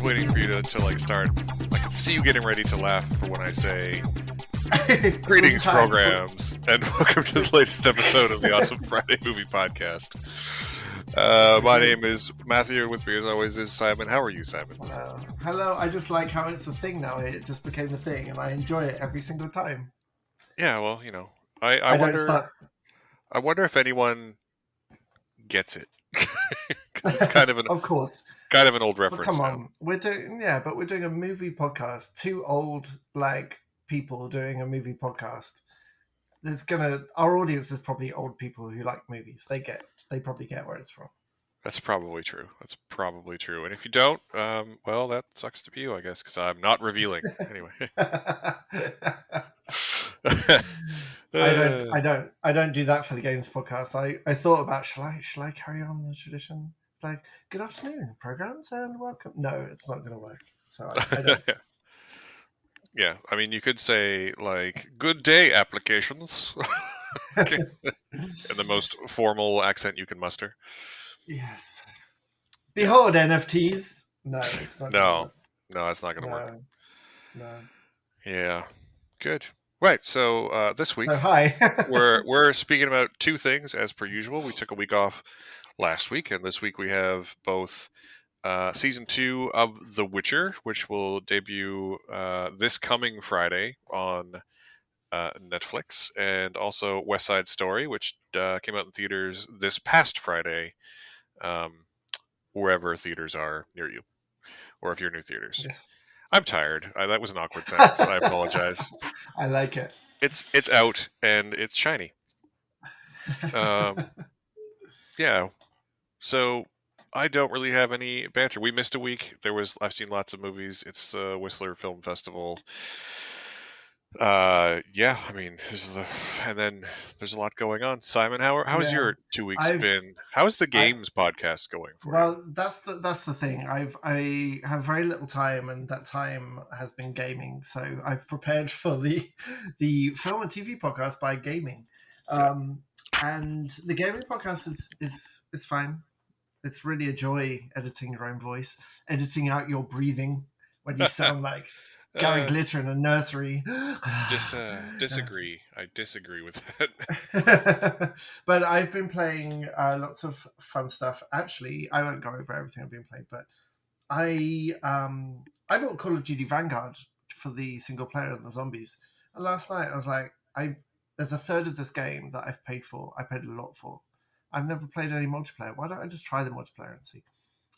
waiting for you to like start. I can see you getting ready to laugh for when I say greetings, programs, and welcome to the latest episode of the Awesome Friday Movie Podcast. My name is Matthew. With me, as always, is Simon. How are you, Simon? Hello. I just like how it's a thing now. It just became a thing, and I enjoy it every single time. Yeah, well, you know, I wonder. I wonder if anyone gets it, because it's kind of an, of course, kind of an old reference. Well, come now. on, we're doing a movie podcast. Two old people doing a movie podcast. Our audience is probably old people who like movies. They probably get where it's from. That's probably true. And if you don't, well, that sucks to be you, I guess, because I'm not revealing. Anyway. I don't do that for the games podcast. I thought about shall I carry on the tradition? It's like, good afternoon, programs, and welcome. No, it's not going to work. So I don't. Yeah, I mean, you could say like "Good day, applications," in the most formal accent you can muster. Yes. Behold, NFTs. No, it's not. No, it's not going to work. No. Yeah, good. Right. So this week, hi. we're speaking about two things as per usual. We took a week off last week, and this week we have both season 2 of The Witcher, which will debut this coming Friday on Netflix, and also West Side Story, which came out in theaters this past Friday, wherever theaters are near you, or if you're near theaters. Yes. I'm tired. That was an awkward sentence. I apologize. I like it. It's out and it's shiny. Yeah. So I don't really have any banter. We missed a week. I've seen lots of movies. It's the Whistler Film Festival. Yeah, I mean, and then there's a lot going on. Simon, how's your 2 weeks been? How's the games podcast going for you? Well, that's the thing. I have very little time, and that time has been gaming. So I've prepared for the film and TV podcast by gaming, and the gaming podcast is fine. It's really a joy editing your own voice, editing out your breathing when you sound like Gary Glitter in a nursery. Disagree. I disagree with that. But I've been playing lots of fun stuff. Actually, I won't go over everything I've been playing, but I bought Call of Duty Vanguard for the single player and the zombies. And last night I was like, there's a third of this game that I've paid for. I paid a lot for. I've never played any multiplayer. Why don't I just try the multiplayer and see?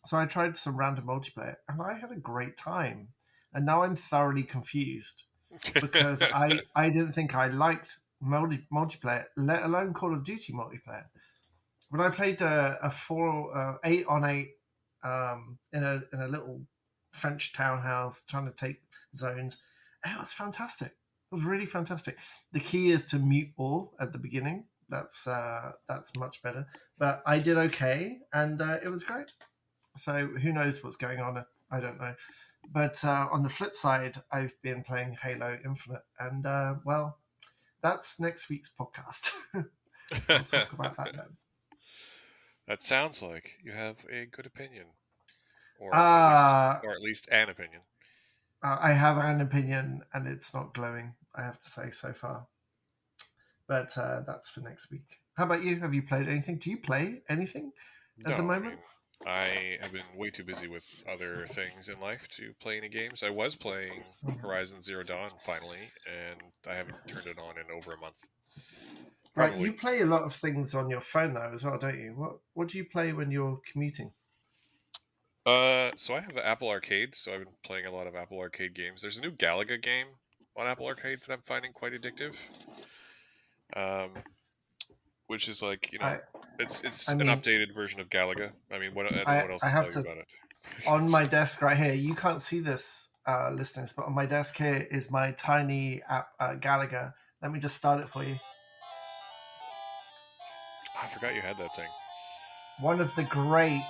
So I tried some random multiplayer, and I had a great time. And now I'm thoroughly confused because I didn't think I liked multiplayer, let alone Call of Duty multiplayer. When I played a 8-on-8 in a little French townhouse trying to take zones, it was fantastic. It was really fantastic. The key is to mute all at the beginning. That's much better. But I did okay, and it was great. So who knows what's going on? I don't know. But on the flip side, I've been playing Halo Infinite, and well, that's next week's podcast. We'll talk about that then. That sounds like you have a good opinion, or at least an opinion. I have an opinion, and it's not glowing, I have to say, so far. But that's for next week. How about you? Have you played anything? Do you play anything at the moment? I have been way too busy with other things in life to play any games. I was playing Horizon Zero Dawn finally, and I haven't turned it on in over a month. Right, you play a lot of things on your phone though as well, don't you? What do you play when you're commuting? So I have Apple Arcade, so I've been playing a lot of Apple Arcade games. There's a new Galaga game on Apple Arcade that I'm finding quite addictive. Which is like, it's an updated version of Galaga. I mean, I don't know what else to tell you about it. On my desk right here, you can't see this, listeners, but on my desk here is my tiny app, Galaga. Let me just start it for you. I forgot you had that thing. One of the great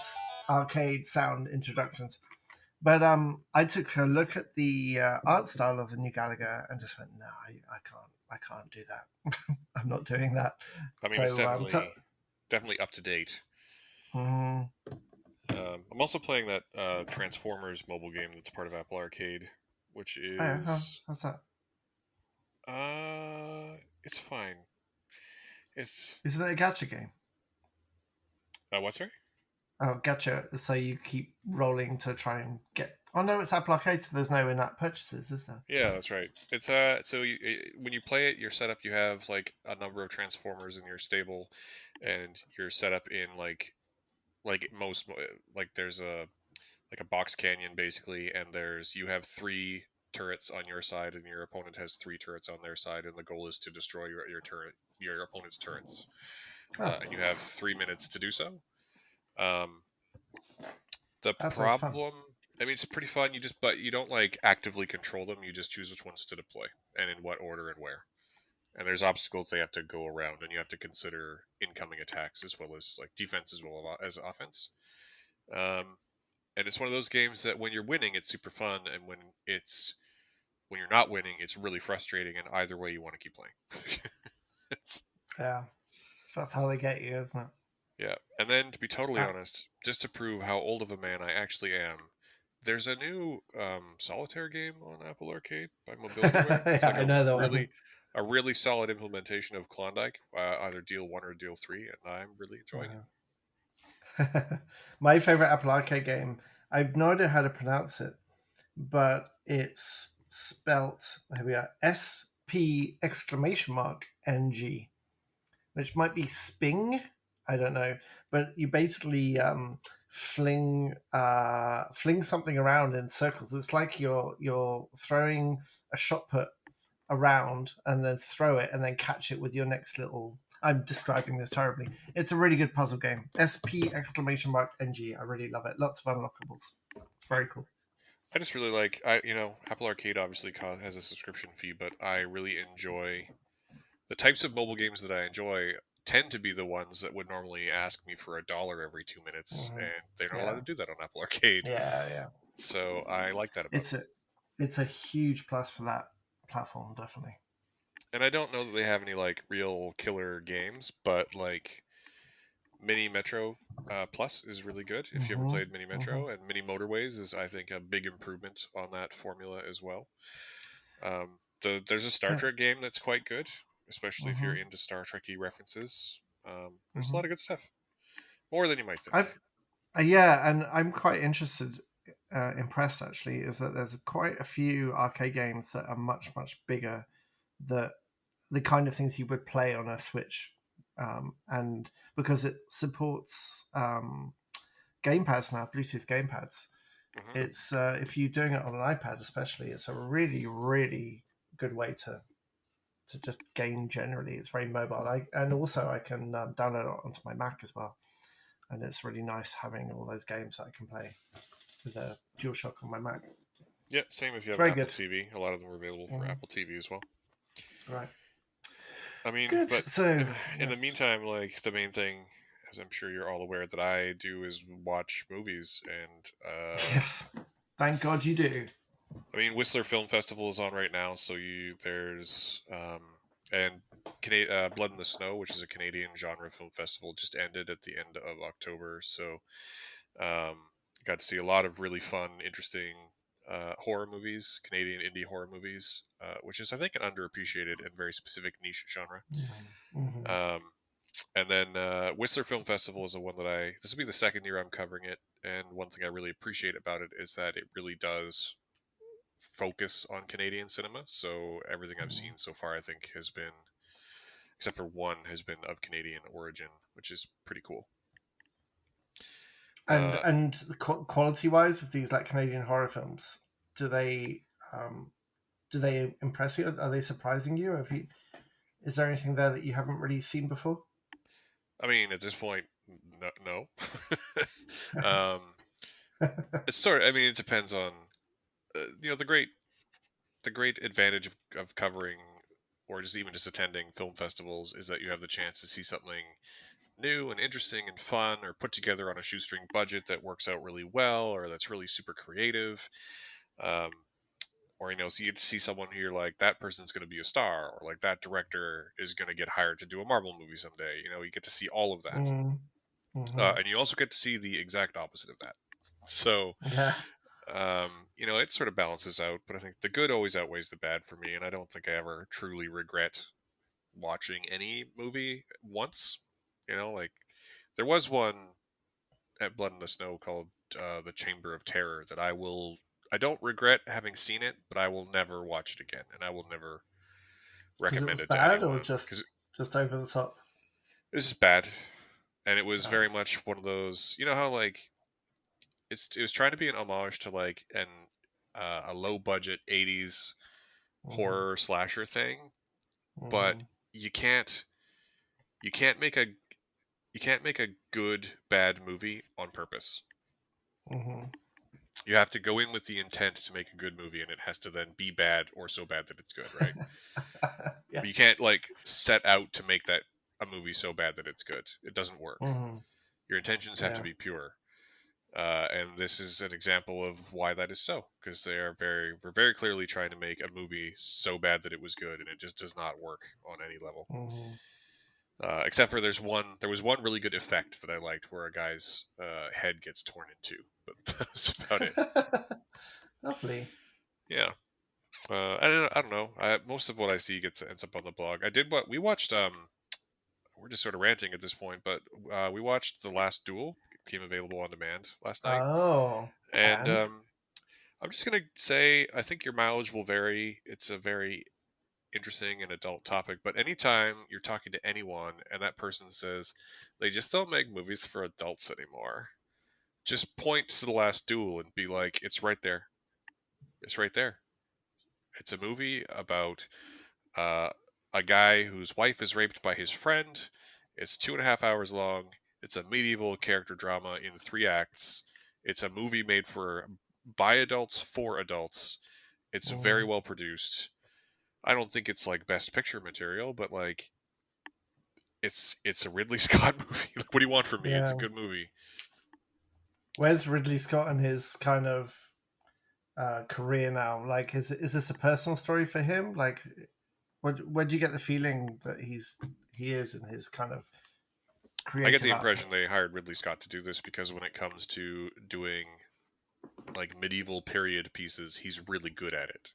arcade sound introductions. But I took a look at the art style of the new Galaga and just went, no, I can't do that. I'm not doing that. I mean, it's definitely up to date. Mm-hmm. I'm also playing that Transformers mobile game that's part of Apple Arcade, which Oh, yeah, is how's that? it's fine. It's Isn't it a gacha game? what's right? Oh, gacha. So you keep rolling to try and get. Oh no, it's Apple Arcade, so there's no in-app purchases, is there? Yeah, that's right. It's so when you play it, your setup you have like a number of Transformers in your stable, and you're set up in like most like there's a like a box canyon basically, and there's you have three turrets on your side, and your opponent has three turrets on their side, and the goal is to destroy your opponent's turrets, Oh, and you have 3 minutes to do so. Um, the that sounds fun. problem, I mean, it's pretty fun. But you don't like actively control them. You just choose which ones to deploy and in what order and where. And there's obstacles they have to go around, and you have to consider incoming attacks as well as like defense as well as offense. Um, and it's one of those games that when you're winning, it's super fun, and when you're not winning, it's really frustrating. And either way, you want to keep playing. It's, Yeah, that's how they get you, isn't it? yeah, and then to be totally Uh, honest, just to prove how old of a man I actually am, there's a new Solitaire game on Apple Arcade by MobilityWare. It's yeah, like I know the one. a really solid implementation of Klondike, either Deal One or Deal Three, and I'm really enjoying it. My favorite Apple Arcade game. I've no idea how to pronounce it, but it's spelt. Here we are. SP exclamation mark NG, which might be Sping. I don't know, but you basically fling something around in circles. It's like you're throwing a shot put around and then throw it and then catch it with your next little. I'm describing this terribly. It's a really good puzzle game. SP exclamation mark NG. I really love it. Lots of unlockables. It's very cool. I just really Apple Arcade obviously has a subscription fee, but I really enjoy the types of mobile games that I enjoy tend to be the ones that would normally ask me for $1 every 2 minutes, Mhm. and they're not allowed to Yeah, do that on Apple Arcade. yeah, yeah. So I like that about It's them. a it's a huge plus for that platform, definitely. And I don't know that they have any like real killer games, but like Mini Metro Plus is really good if you ever Hmm. played Mini Hmm. Metro, and Mini Motorways is I think a big improvement on that formula as well. There's a Star Yeah. Trek game that's quite good, especially if you're Hmm. into Star Trekky references. There's a Hmm. lot of good stuff, more than you might think. I've Yeah, and I'm quite impressed actually, is that there's quite a few arcade games that are much bigger, that the kind of things you would play on a Switch, and because it supports gamepads now, Bluetooth gamepads. Hmm. It's if you're doing it on an iPad, especially, it's a really good way to just game generally. It's very mobile. And also I can download it onto my Mac as well, and it's really nice having all those games that I can play with a DualShock on my Mac. Yeah, same if you It's have an very Apple good. TV. A lot of them are available for Mhm. Apple TV as well. Right. I mean, Good. but So in the yes, meantime, like the main thing, as I'm sure you're all aware, that I do is watch movies, and yes. Thank God you do. I mean, Whistler Film Festival is on right now, so there's and Blood in the Snow, which is a Canadian genre film festival, just ended at the end of October. So got to see a lot of really fun, interesting horror movies, Canadian indie horror movies, which is I think an underappreciated and very specific niche genre. Mm-hmm. Um, and then Whistler Film Festival is the one that this will be the second year I'm covering it. And one thing I really appreciate about it is that it really does focus on Canadian cinema. So everything I've Mm-hmm. seen so far, I think, has been, except for one, has been of Canadian origin, which is pretty cool. And Uh, quality wise, of these like Canadian horror films, do they um, do they impress you? Are they surprising you? Have you Is there anything there that you haven't really seen before? I mean, at this point, no. um, it's sort of. I mean, it depends on the great advantage of covering or just attending film festivals is that you have the chance to see something new and interesting and fun or put together on a shoestring budget that works out really well or that's really super creative. Um, or so you get to see someone who you're like that person's going to be a star, or like that director is going to get hired to do a Marvel movie someday. You get to see all of that. Mm. Mm-hmm. and you also get to see the exact opposite of that. So, Yeah. it sort of balances out. But I think the good always outweighs the bad for me, and I don't think I ever truly regret watching any movie once. Like there was one at Blood in the Snow called The Chamber of Terror that I don't regret having seen it, but I will never watch it again, and I will never Because it recommend was it to bad or anyone just because just over the top. this is bad, and it was Oh. very much one of those. You know how like it was trying to be an homage to like a low budget '80s Mm-hmm. horror slasher thing, but Mm-hmm. you can't you can't make a you can't make a good bad movie on purpose. Mm-hmm. You have to go in with the intent to make a good movie, and it has to then be bad or so bad that it's good, right? Yeah. But you can't like set out to make that a movie so bad that it's good. It doesn't work. Mm-hmm. Your intentions have to Yeah. be pure, and this is an example of why that is so. Because we're very clearly trying to make a movie so bad that it was good, and it just does not work on any level. Mm-hmm. Except for there was one really good effect that I liked, where a guy's head gets torn in two, but that's about it. Lovely. Yeah. I don't know. Most of what I see ends up on the blog. I did what we watched. We're just sort of ranting at this point, but we watched The Last Duel. It became available on demand last night, Oh, and and I'm just gonna say I think your mileage will vary. It's a very interesting and adult topic, but anytime you're talking to anyone and that person says they just don't make movies for adults anymore, just point to The Last Duel and be like, "It's right there. It's right there. It's a movie about uh, a guy whose wife is raped by his friend. It's 2.5 hours long. It's a medieval character drama in 3 acts. It's a movie made by adults for adults. It's very mm, well produced. I don't think it's like best picture material, but like it's a Ridley Scott movie. Like, what do you want from me? It's a yeah. good movie. Where's Ridley Scott and his kind of career now? Like, is this a personal story for him? Like, where do you get the feeling that he is in his kind of I get creative the output? impression they hired Ridley Scott to do this because when it comes to doing like medieval period pieces, he's really good at it.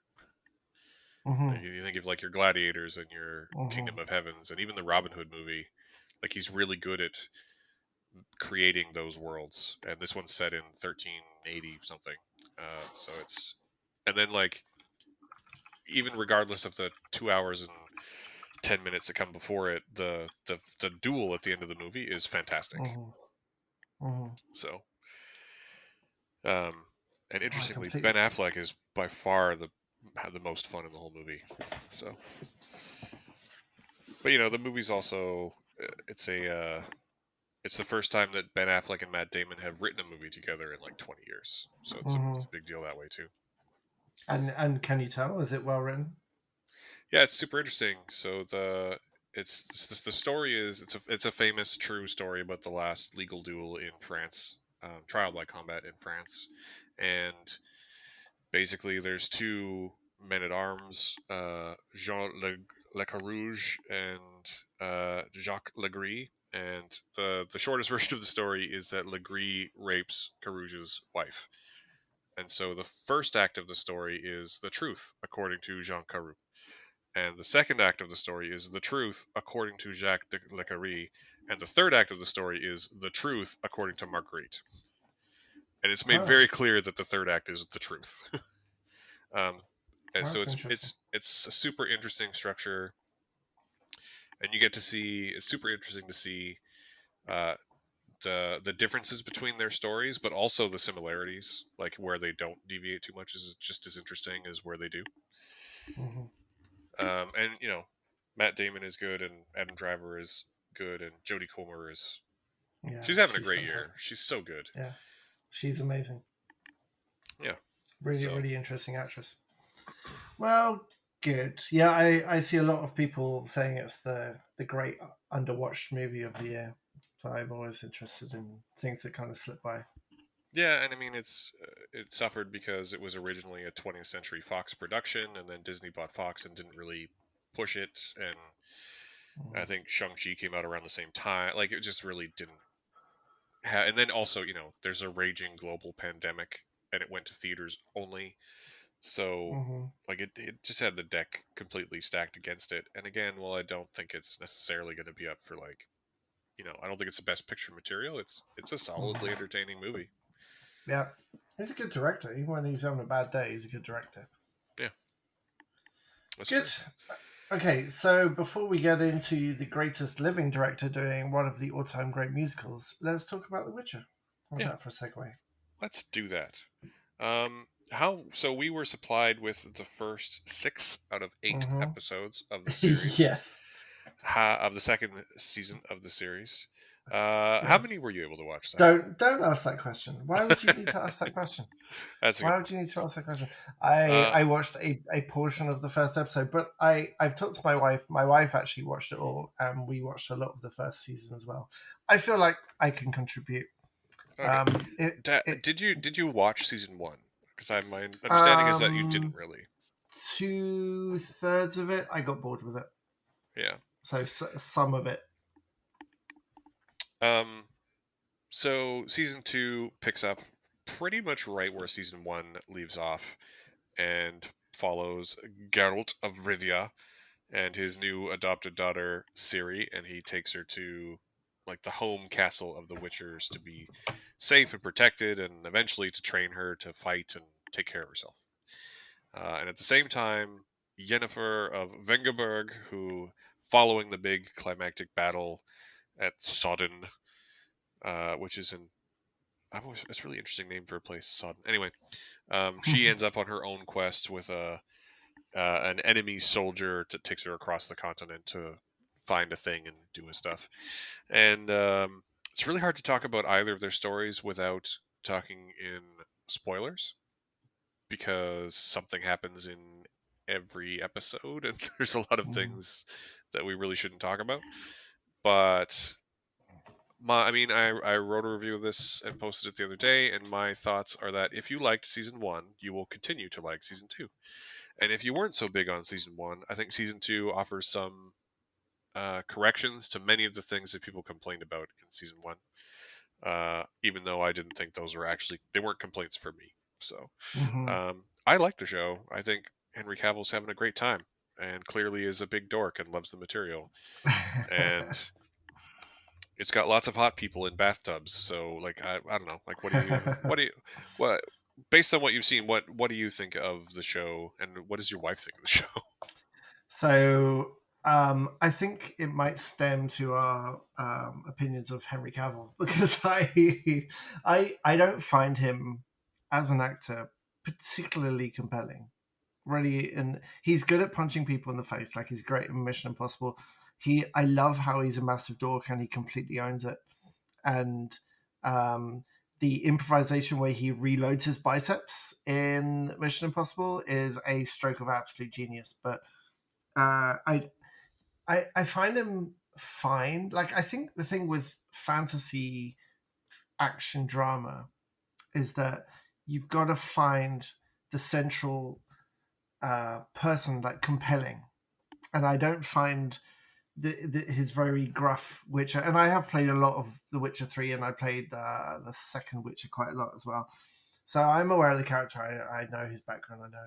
Like, Mm-hmm. you think of like your Gladiators and your Mm-hmm. Kingdom of Heavens and even the Robin Hood movie. Like he's really good at creating those worlds. And this one's set in 1380 something. So it's and then like even regardless of the 2 hours and 10 minutes that come before it, the duel at the end of the movie is fantastic. Mm-hmm. Mm-hmm. So um, and Oh, I interestingly, completely. Ben Affleck is by far the most fun in the whole movie. So, but the movie's also it's the first time that Ben Affleck and Matt Damon have written a movie together in like 20 years. So Mm-hmm. it's a big deal that way too. And can you tell? Is it well written? Yeah, it's super interesting. So the story is it's a famous true story about the last legal duel in France, trial by combat in France, and basically there's two men at arms, Jean Le Carouge and Jacques Legris. And the shortest version of the story is that Legris rapes Carouge's wife. And so the first act of the story is the truth, according to Jean Carouge. And the second act of the story is the truth, according to Jacques Le Carré. And the third act of the story is the truth, according to Marguerite. And it's made Oh, very clear that the third act is the truth. um, and so that's interesting. it's a super interesting structure, and you get to see. It's super interesting to see uh, the differences between their stories, but also the similarities, like where they don't deviate too much, is just as interesting as where they do. Mm-hmm. And Matt Damon is good, and Adam Driver is good, and Jodie Comer is Yeah, she's having a she's great year. fantastic. She's so good. Yeah, she's amazing. Yeah. Really, So really interesting actress. Well, good. Yeah, I see a lot of people saying it's the great underwatched movie of the year. So I'm always interested in things that kind of slip by. yeah, and I mean it suffered because it was originally a 20th Century Fox production, and then Disney bought Fox and didn't really push it, and I Mm. think Shang-Chi came out around the same time. Like it just really didn't. and then also, there's a raging global pandemic, and it went to theaters only. So, Hmm. like, it just had the deck completely stacked against it. And again, well, I don't think it's necessarily going to be up for, like, I don't think it's the best picture material. It's a solidly Hmm. entertaining movie. Yeah, he's a good director. Even when he's having a bad day, he's a good director. Yeah, that's Good. true. Okay, so before we get into the greatest living director doing one of the all-time great musicals, let's talk about The Witcher. How's Yeah, that for a segue? let's do that. How so we were supplied with the first 6 out of 8 Hmm. episodes of the series, Yes. of the second season of the series. How Yes. many were you able to watch, Zach? Don't ask that question. Why would you need to ask that question? That's a Why good would you point. need to ask that question? I Uh, I watched a portion of the first episode, but I've talked to my wife. My wife actually watched it all, and we watched a lot of the first season as well. I feel like I can contribute. okay. It it Did you watch season 1? Because my understanding is that you didn't um really. 2/3 of it I got bored with it. Yeah. So some of it. Um. So season 2 picks up pretty much right where season 1 leaves off, and follows Geralt of Rivia and his new adopted daughter Ciri, and he takes her to, like, the home castle of the Witchers to be safe and protected, and eventually to train her to fight and take care of herself. And at the same time, Yennefer of Vengerberg, who, following the big climactic battle at Sodden, which is in it's a really interesting name for a place, Sodden. Anyway, she ends up on her own quest with an enemy soldier that takes her across the continent to find a thing and do his stuff. And it's really hard to talk about either of their stories without talking in spoilers, because something happens in every episode, and there's a lot of things that we really shouldn't talk about. But I wrote a review of this and posted it the other day, and my thoughts are that if you liked season 1, you will continue to like season 2. And if you weren't so big on season 1, I think season 2 offers some corrections to many of the things that people complained about in season 1. Even though I didn't think they weren't complaints for me. So Hmm. I like the show. I think Henry Cavill's having a great time, and clearly is a big dork and loves the material. And it's got lots of hot people in bathtubs. So, like, I don't know. Like, what based on what you've seen, what do you think of the show, and what does your wife think of the show? So I think it might stem to our opinions of Henry Cavill because I don't find him as an actor particularly compelling. Really, and he's good at punching people in the face. Like he's great in Mission Impossible. I love how he's a massive dork and he completely owns it. And um, the improvisation where he reloads his biceps in Mission Impossible is a stroke of absolute genius. But uh, I I find him fine. Like I think the thing with fantasy action drama is that you've got to find the central person like compelling, and I don't find his very gruff Witcher. And I have played a lot of The Witcher 3, and I played the second Witcher quite a lot as well. So I'm aware of the character. I know his background. I know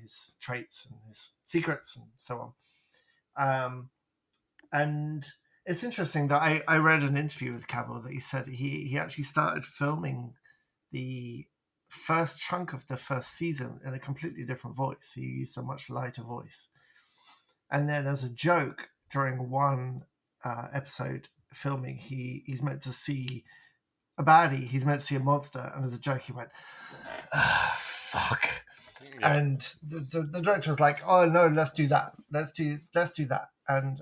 his traits and his secrets and so on. And it's interesting that I read an interview with Cavill that he said he actually started filming the first chunk of the first season in a completely different voice. He used a much lighter voice. And then, as a joke, during one episode filming, he's meant to see a baddie. He's meant to see a monster, and as a joke, he went, "Fuck." Yeah. And the director was like, "Oh no, let's do that. Let's do that." And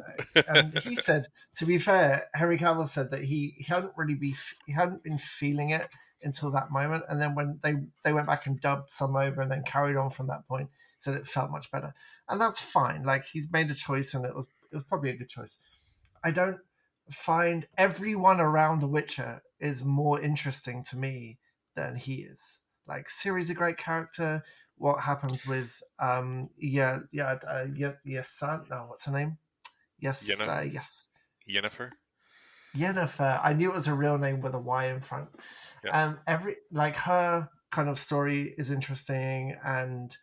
he said, to be fair, Henry Cavill said that he hadn't been feeling it until that moment, and then when they went back and dubbed some over and then carried on from that point, said it felt much better, and that's fine. Like he's made a choice, and it was probably a good choice. I don't find everyone around The Witcher is more interesting to me than he is. Like Ciri's a great character. What happens with yes son? No, what's her name? Yes, Yenna yes, Yennefer. Yennefer. I knew it was a real name with a Y in front. Yeah, And every like her kind of story is interesting, and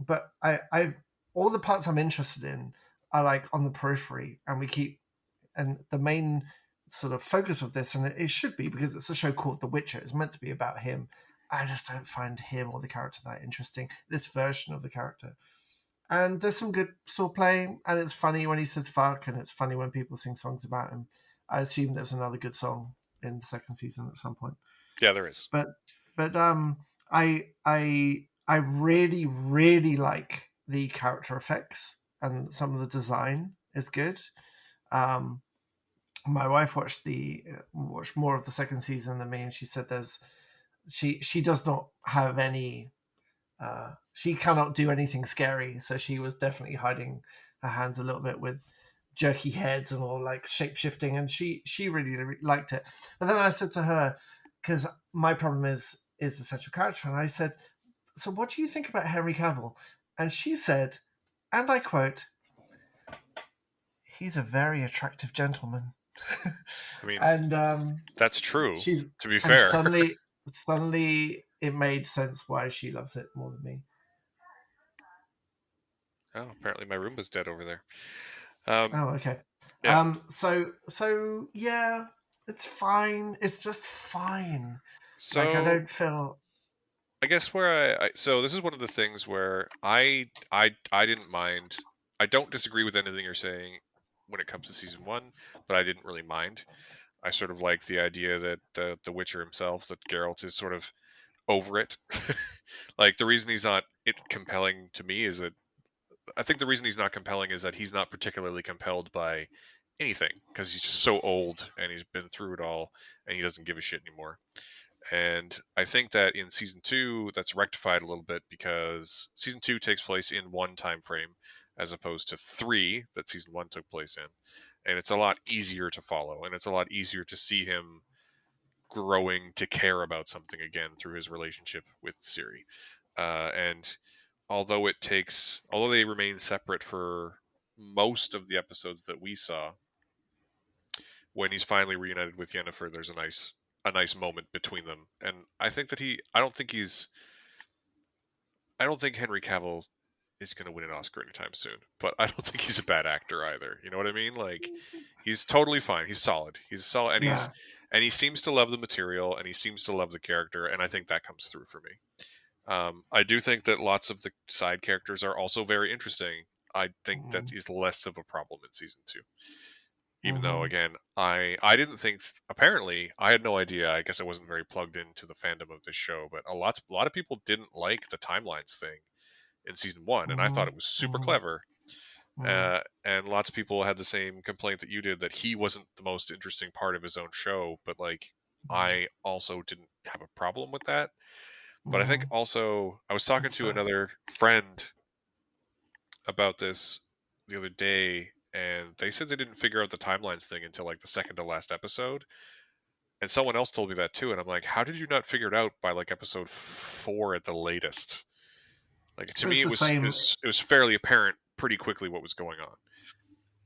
but I all the parts I'm interested in are like on the periphery, and we keep and the main sort of focus of this, and it should be because it's a show called The Witcher. It's meant to be about him. I just don't find him or the character that interesting. This version of the character. And there's some good swordplay, and it's funny when he says fuck, and it's funny when people sing songs about him. I assume there's another good song in the second season at some point. yeah, there is. But I really really like the character effects, and some of the design is good. Um, my wife watched more of the second season than me, and she said there's she does not have any she cannot do anything scary, so she was definitely hiding her hands a little bit with jerky heads and all like shape shifting, and she really liked it. But then I said to her, because my problem is the central character, and I said, so what do you think about Henry Cavill? And she said, and I quote, he's a very attractive gentleman. I mean, and that's true. she's To be and fair. suddenly it made sense why she loves it more than me. Oh, apparently my Roomba's dead over there. Um, Oh, okay. yeah. So yeah, it's fine. It's just fine. Like I So don't feel. I guess where so this is one of the things where I didn't mind. I don't disagree with anything you're saying when it comes to season one, but I didn't really mind. I sort of like the idea that the Witcher himself, that Geralt is sort of over it. Like the reason he's not it compelling to me is that I think the reason he's not compelling is that he's not particularly compelled by anything because he's just so old and he's been through it all and he doesn't give a shit anymore. And I think that in season two, that's rectified a little bit because season two takes place in one time frame as opposed to three that season one took place in. And it's a lot easier to follow and it's a lot easier to see him growing to care about something again through his relationship with Siri. And although they remain separate for most of the episodes that we saw, when he's finally reunited with Yennefer, there's a nice moment between them. And I think that I don't think Henry Cavill is going to win an Oscar anytime soon, but I don't think he's a bad actor either. You know what I mean? Like he's totally fine. He's solid. He's solid, Yeah. and he seems to love the material, and he seems to love the character, and I think that comes through for me. I do think that lots of the side characters are also very interesting. I think that Mm-hmm. is less of a problem in season two. Even though, Mm-hmm. again, I didn't think. Apparently, I had no idea. I guess I wasn't very plugged into the fandom of this show, but a lot of people didn't like the timelines thing in season one, and I thought it was super Mm-hmm. clever. And lots of people had the same complaint that you did that he wasn't the most interesting part of his own show. But like, I also didn't have a problem with that. But I think Mm-hmm. also I was talking That's to fair. another friend about this the other day, and they said they didn't figure out the timelines thing until like the second to last episode. And someone else told me that too, and I'm like, how did you not figure it out by like episode four at the latest? Like to But me, it's it the was it same. was it was fairly apparent pretty quickly what was going on.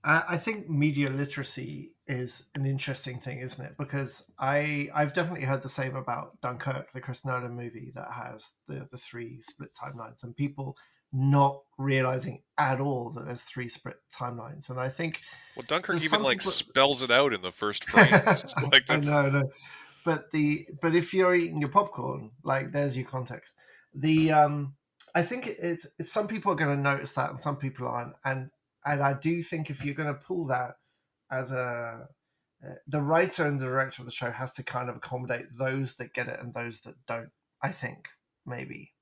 I think media literacy is an interesting thing, isn't it? Because I've definitely heard the same about Dunkirk, the Chris Nolan movie that has the three split timelines, and people not realizing at all that there's three split timelines. And I think Well, Dunkirk there's even some like people. spells it out in the first frame. Like I that's know, but if you're eating your popcorn, like there's your context. The I think it's some people are going to notice that and some people aren't, and I do think if you're going to pull that as a the writer and the director of the show has to kind of accommodate those that get it and those that don't. I think maybe.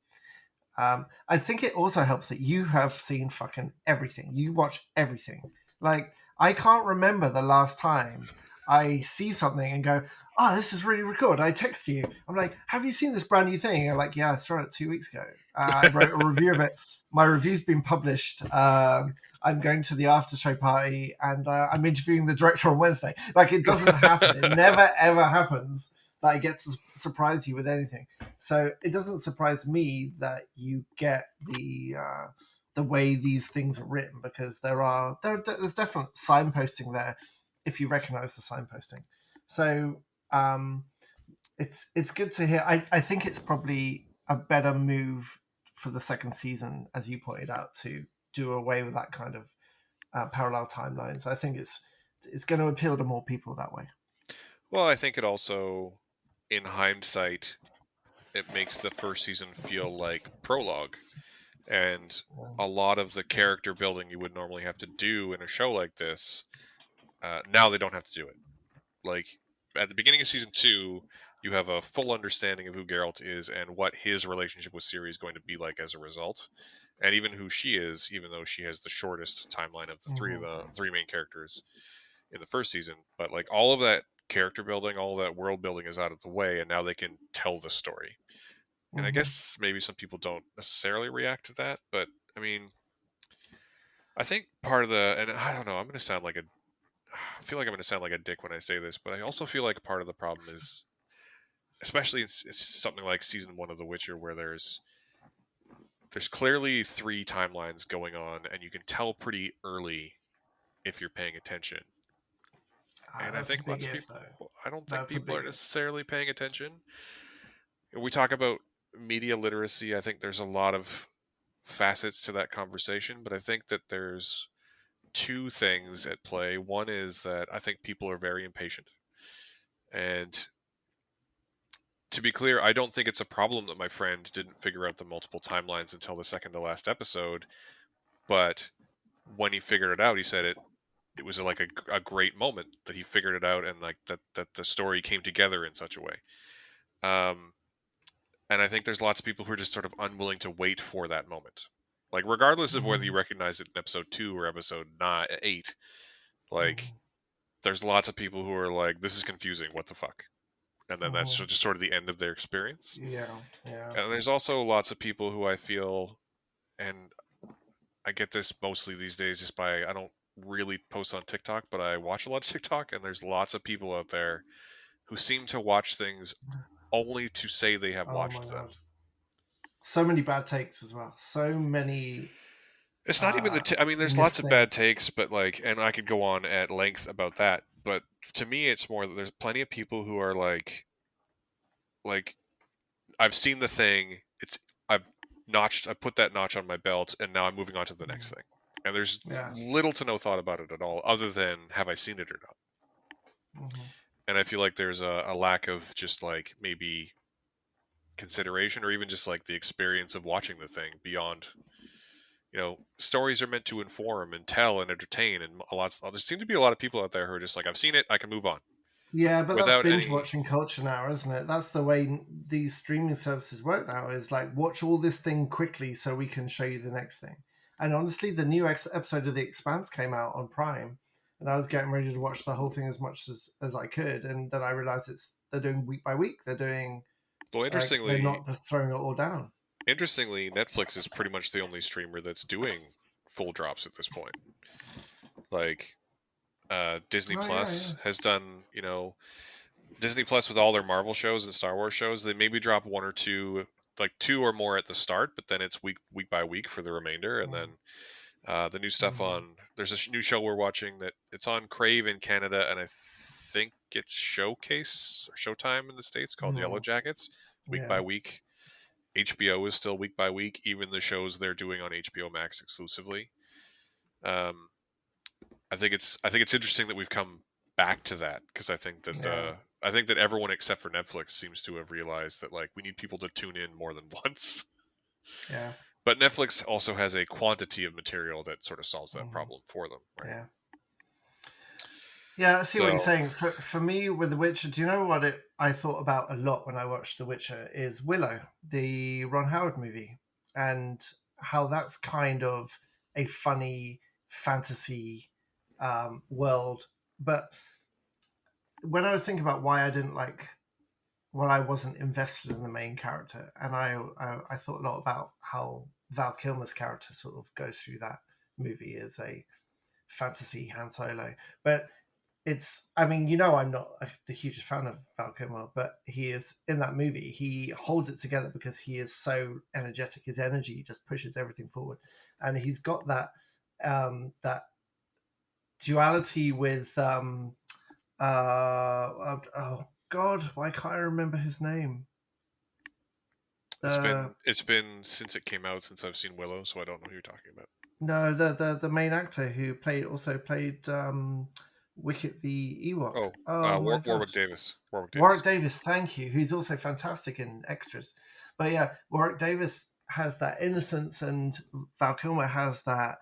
I think it also helps that you have seen fucking everything. You watch everything. Like I can't remember the last time I see something and go, "Oh, this is really good." I text you. I'm like, "Have you seen this brand new thing?" You're like, "Yeah, I saw it 2 weeks ago." I wrote a review of it. My review's been published. I'm going to the after show party and I'm interviewing the director on Wednesday. Like it doesn't happen. It never ever happens that I get to surprise you with anything. So it doesn't surprise me that you get the way these things are written because there's definite signposting there. if you recognize the signposting. So um, it's good to hear. I think it's probably a better move for the second season, as you pointed out, to do away with that kind of parallel timelines. I think it's going to appeal to more people that way. Well, I think it also, in hindsight, it makes the first season feel like prologue, and a lot of the character building you would normally have to do in a show like this, now they don't have to do it. Like at the beginning of season 2, you have a full understanding of who Geralt is and what his relationship with Ciri is going to be like as a result, and even who she is, even though she has the shortest timeline of Mm-hmm. the three main characters in the first season. But like all of that character building, all that world building is out of the way, and now they can tell the story. And I Mm-hmm. guess maybe some people don't necessarily react to that, but I mean, I think part of the, and I don't know, I'm going to sound like a, I feel like I'm going to sound like a dick when I say this, but I also feel like part of the problem is, especially it's something like season 1 of The Witcher, where there's clearly 3 timelines going on, and you can tell pretty early if you're paying attention. And I That's a think big lots of if, people, though. I don't think That's a people are big if. necessarily paying attention. We talk about media literacy. I think there's a lot of facets to that conversation, but I think that there's 2 things at play. One is that I think people are very impatient. And to be clear, I don't think it's a problem that my friend didn't figure out the multiple timelines until the second to last episode. But when he figured it out, he said it was like a great moment that he figured it out, and like that the story came together in such a way. Um, and I think there's lots of people who are just sort of unwilling to wait for that moment. Like regardless of whether you Mm-hmm. recognize it in episode 2 or episode 8, like Mm-hmm. there's lots of people who are like, this is confusing, what the fuck? And then that's Mm-hmm. just sort of the end of their experience. Yeah, yeah. And there's also lots of people who I feel, and I get this mostly these days just by, I don't really post on TikTok, but I watch a lot of TikTok, and there's lots of people out there who seem to watch things only to say they have Oh my watched them. god. So many bad takes as well. So many It's not even uh, I mean, there's lots of bad mistakes. takes, but like, and I could go on at length about that. But to me, it's more that there's plenty of people who are like, I've seen the thing. I've I put that notch on my belt, and now I'm moving on to the next Mm. thing. And there's Yeah. little to no thought about it at all, other than have I seen it or not. Mm-hmm. And I feel like there's a lack of just like maybe consideration or even just like the experience of watching the thing beyond, stories are meant to inform and tell and entertain, and there seem to be a lot of people out there who are just like, I've seen it, I can move on Yeah, but that's without binge any. watching culture now, isn't it? That's the way these streaming services work now. Is like watch all this thing quickly so we can show you the next thing. And honestly, the new episode of The Expanse came out on Prime, and I was getting ready to watch the whole thing as much as I could, and then I realized they're doing week by week. They're doing Well, like they're interestingly, not just throwing it all down. Netflix is pretty much the only streamer that's doing full drops at this point. Like, Disney Oh yeah, yeah. Plus has done, Disney Plus with all their Marvel shows and Star Wars shows, they maybe drop one or two, like 2 or more at the start, but then it's week by week for the remainder, and then the new stuff Mm-hmm. on. There's a new show we're watching that it's on Crave in Canada, and I think it's Showcase or Showtime in the States, called Yellow Mm-hmm. Jackets. Week by Yeah, week. HBO is still week by week, even the shows they're doing on HBO Max exclusively. Um, I think it's interesting that we've come back to that, because yeah, I think that everyone except for Netflix seems to have realized that like we need people to tune in more than once. yeah, But Netflix also has a quantity of material that sort of solves that mm-hmm. problem for them, right? Yeah. Yeah, I see what you're So, saying. For me, with The Witcher, do you know what I thought about a lot when I watched The Witcher is Willow, the Ron Howard movie, and how that's kind of a funny fantasy world. But when I was thinking about why I didn't like, why I wasn't invested in the main character, and I thought a lot about how Val Kilmer's character sort of goes through that movie as a fantasy Han Solo, but I mean, I'm not the hugest fan of Val Kilmer, but he is in that movie. He holds it together because he is so energetic. His energy just pushes everything forward, and he's got that. That duality with oh God, why can't I remember his name? It's The been since it came out since I've seen Willow, so I don't know who you're talking about. No, the main actor who played Wicket the Ewok. Oh, Oh my Warwick gosh, Davis. Warwick Warwick Davis. Davis. Thank you. Who's also fantastic in extras. But yeah, Warwick Davis has that innocence, and Val Kilmer has that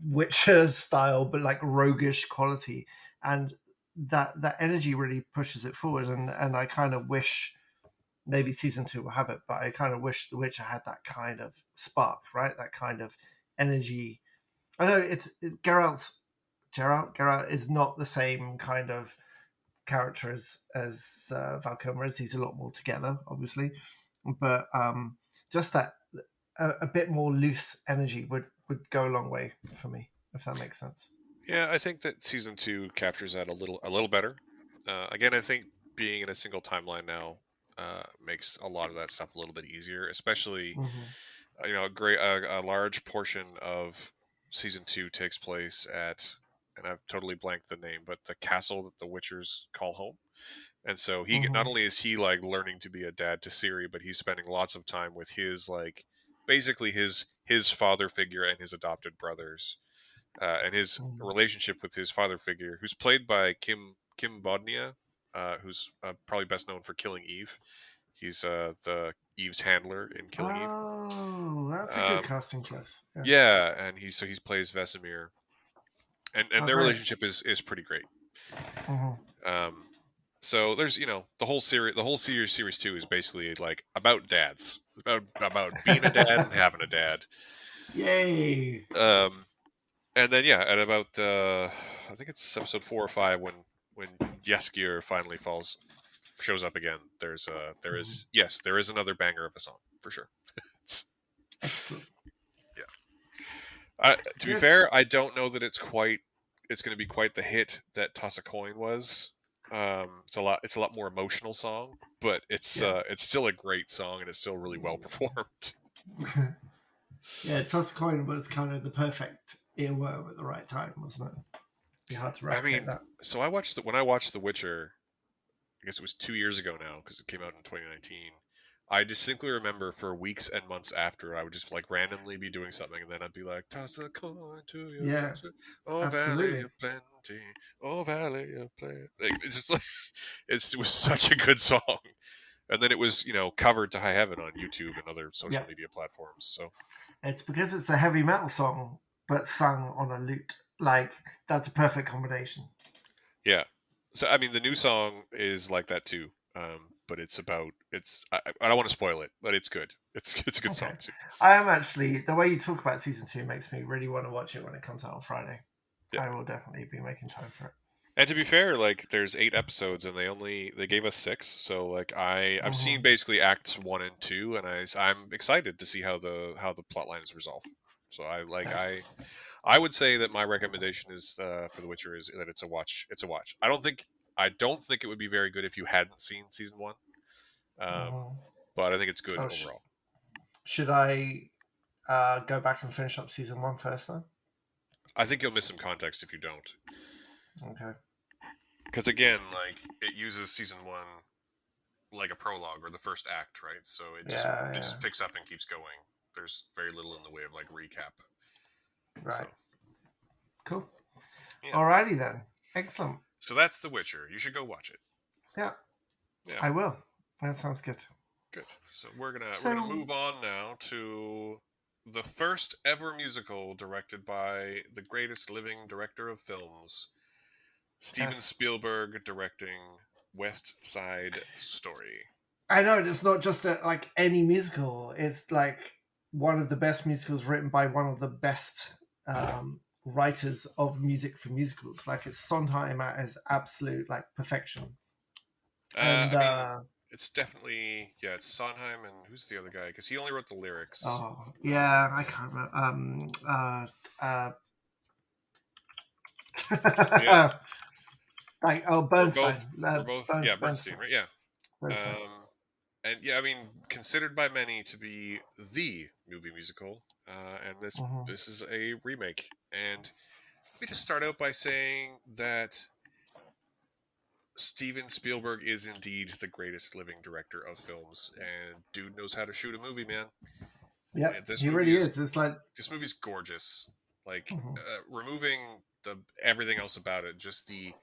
Witcher style, but like roguish quality, and that energy really pushes it forward. And I kind of wish maybe season two will have it, but I kind of wish The Witcher had that kind of spark, right? That kind of energy. I know Geralt is not the same kind of character as Val Kilmer is. He's a lot more together, obviously, but just that a bit more loose energy would go a long way for me, if that makes sense. Yeah, I think that season two captures that a little better. Again, I think being in a single timeline now makes a lot of that stuff a little bit easier, especially Hmm. a large portion of season two takes place at, and I've totally blanked the name, but the castle that the Witchers call home. And so he not Hmm. only is he like learning to be a dad to Ciri, but he's spending lots of time with his like basically his father figure and his adopted brothers, and his Hmm. relationship with his father figure, who's played by Kim Bodnia, who's probably best known for Killing Eve. He's the Eve's handler in Killing Eve. Oh, that's a good Um, casting choice. Yeah. yeah, and he's plays Vesemir, and Oh, their great. relationship is pretty great. Hmm. Um, so there's the whole series two is basically like about dads, about being a dad and having a dad. Yay. Um, and then yeah, at about I think it's episode 4 or 5 when Yeskier finally shows up again. Mhm. There is another banger of a song for sure. Excellent. Yeah. To be Good. fair, I don't know that it's going to be quite the hit that Toss a Coin was. It's a lot more emotional song, but Yeah. it's still a great song and it's still really well performed. Yeah, Tuscoin was kind of the perfect earworm at the right time, wasn't it? Be hard to I replicate mean, that. so when I watched The Witcher, I guess it was 2 years ago now because it came out in 2019. I distinctly remember for weeks and months after, I would just like randomly be doing something, and then I'd be like, "Toss a coin to your Yeah, lonesome, oh valley absolutely. of plenty, oh valley of plenty." Like, it's just like it was such a good song, and then it was covered to high heaven on YouTube and other social Yeah, media platforms. So it's because it's a heavy metal song, but sung on a lute. Like that's a perfect combination. yeah, so I mean the new song is like that too. But I don't want to spoil it, but it's good. It's a good song Okay, too. I am actually the way you talk about season two makes me really want to watch it when it comes out on Friday. Yeah. I will definitely be making time for it. And to be fair, like there's 8 episodes and they gave us 6, so like I've seen Hmm. basically acts 1 and 2, and I'm excited to see how the plot line is resolved. So Nice. I would say that my recommendation is for The Witcher is that it's a watch. It's a watch. I don't think it would be very good if you hadn't seen season 1, um, Hmm. but I think it's good Oh, overall. should I go back and finish up season one first then? I think you'll miss some context if you don't, Okay. because again, like it uses season 1 like a prologue or the first act, right? So Yeah, it yeah. just picks up and keeps going. There's very little in the way of like recap. So Right. Cool. yeah, Alrighty then. Excellent. so that's The Witcher. You should go watch it. Yeah, Yeah, I will. That sounds good. good. So we're gonna So, move on now to the first ever musical directed by the greatest living director of films, Steven yes. Spielberg, directing West Side Story. I know it's not just like any musical. It's like one of the best musicals written by one of the best writers of music for musicals. Like it's Sondheim at his absolute like perfection. And I mean, it's definitely it's Sondheim and who's the other guy? Because he only wrote the lyrics. oh yeah, I can't remember. Uh, Yeah, like oh we're both Bernstein, we're both yeah Bernstein, Bernstein, right? Yeah, Bernstein. um, and yeah, I mean considered by many to be the movie musical, and Hmm. this is a remake, and Let me just start out by saying that Steven Spielberg is indeed the greatest living director of films, and dude knows how to shoot a movie, man. Yep, This he movie really is is. It's like, this movie's gorgeous. Like mhm, removing the everything else about it, just the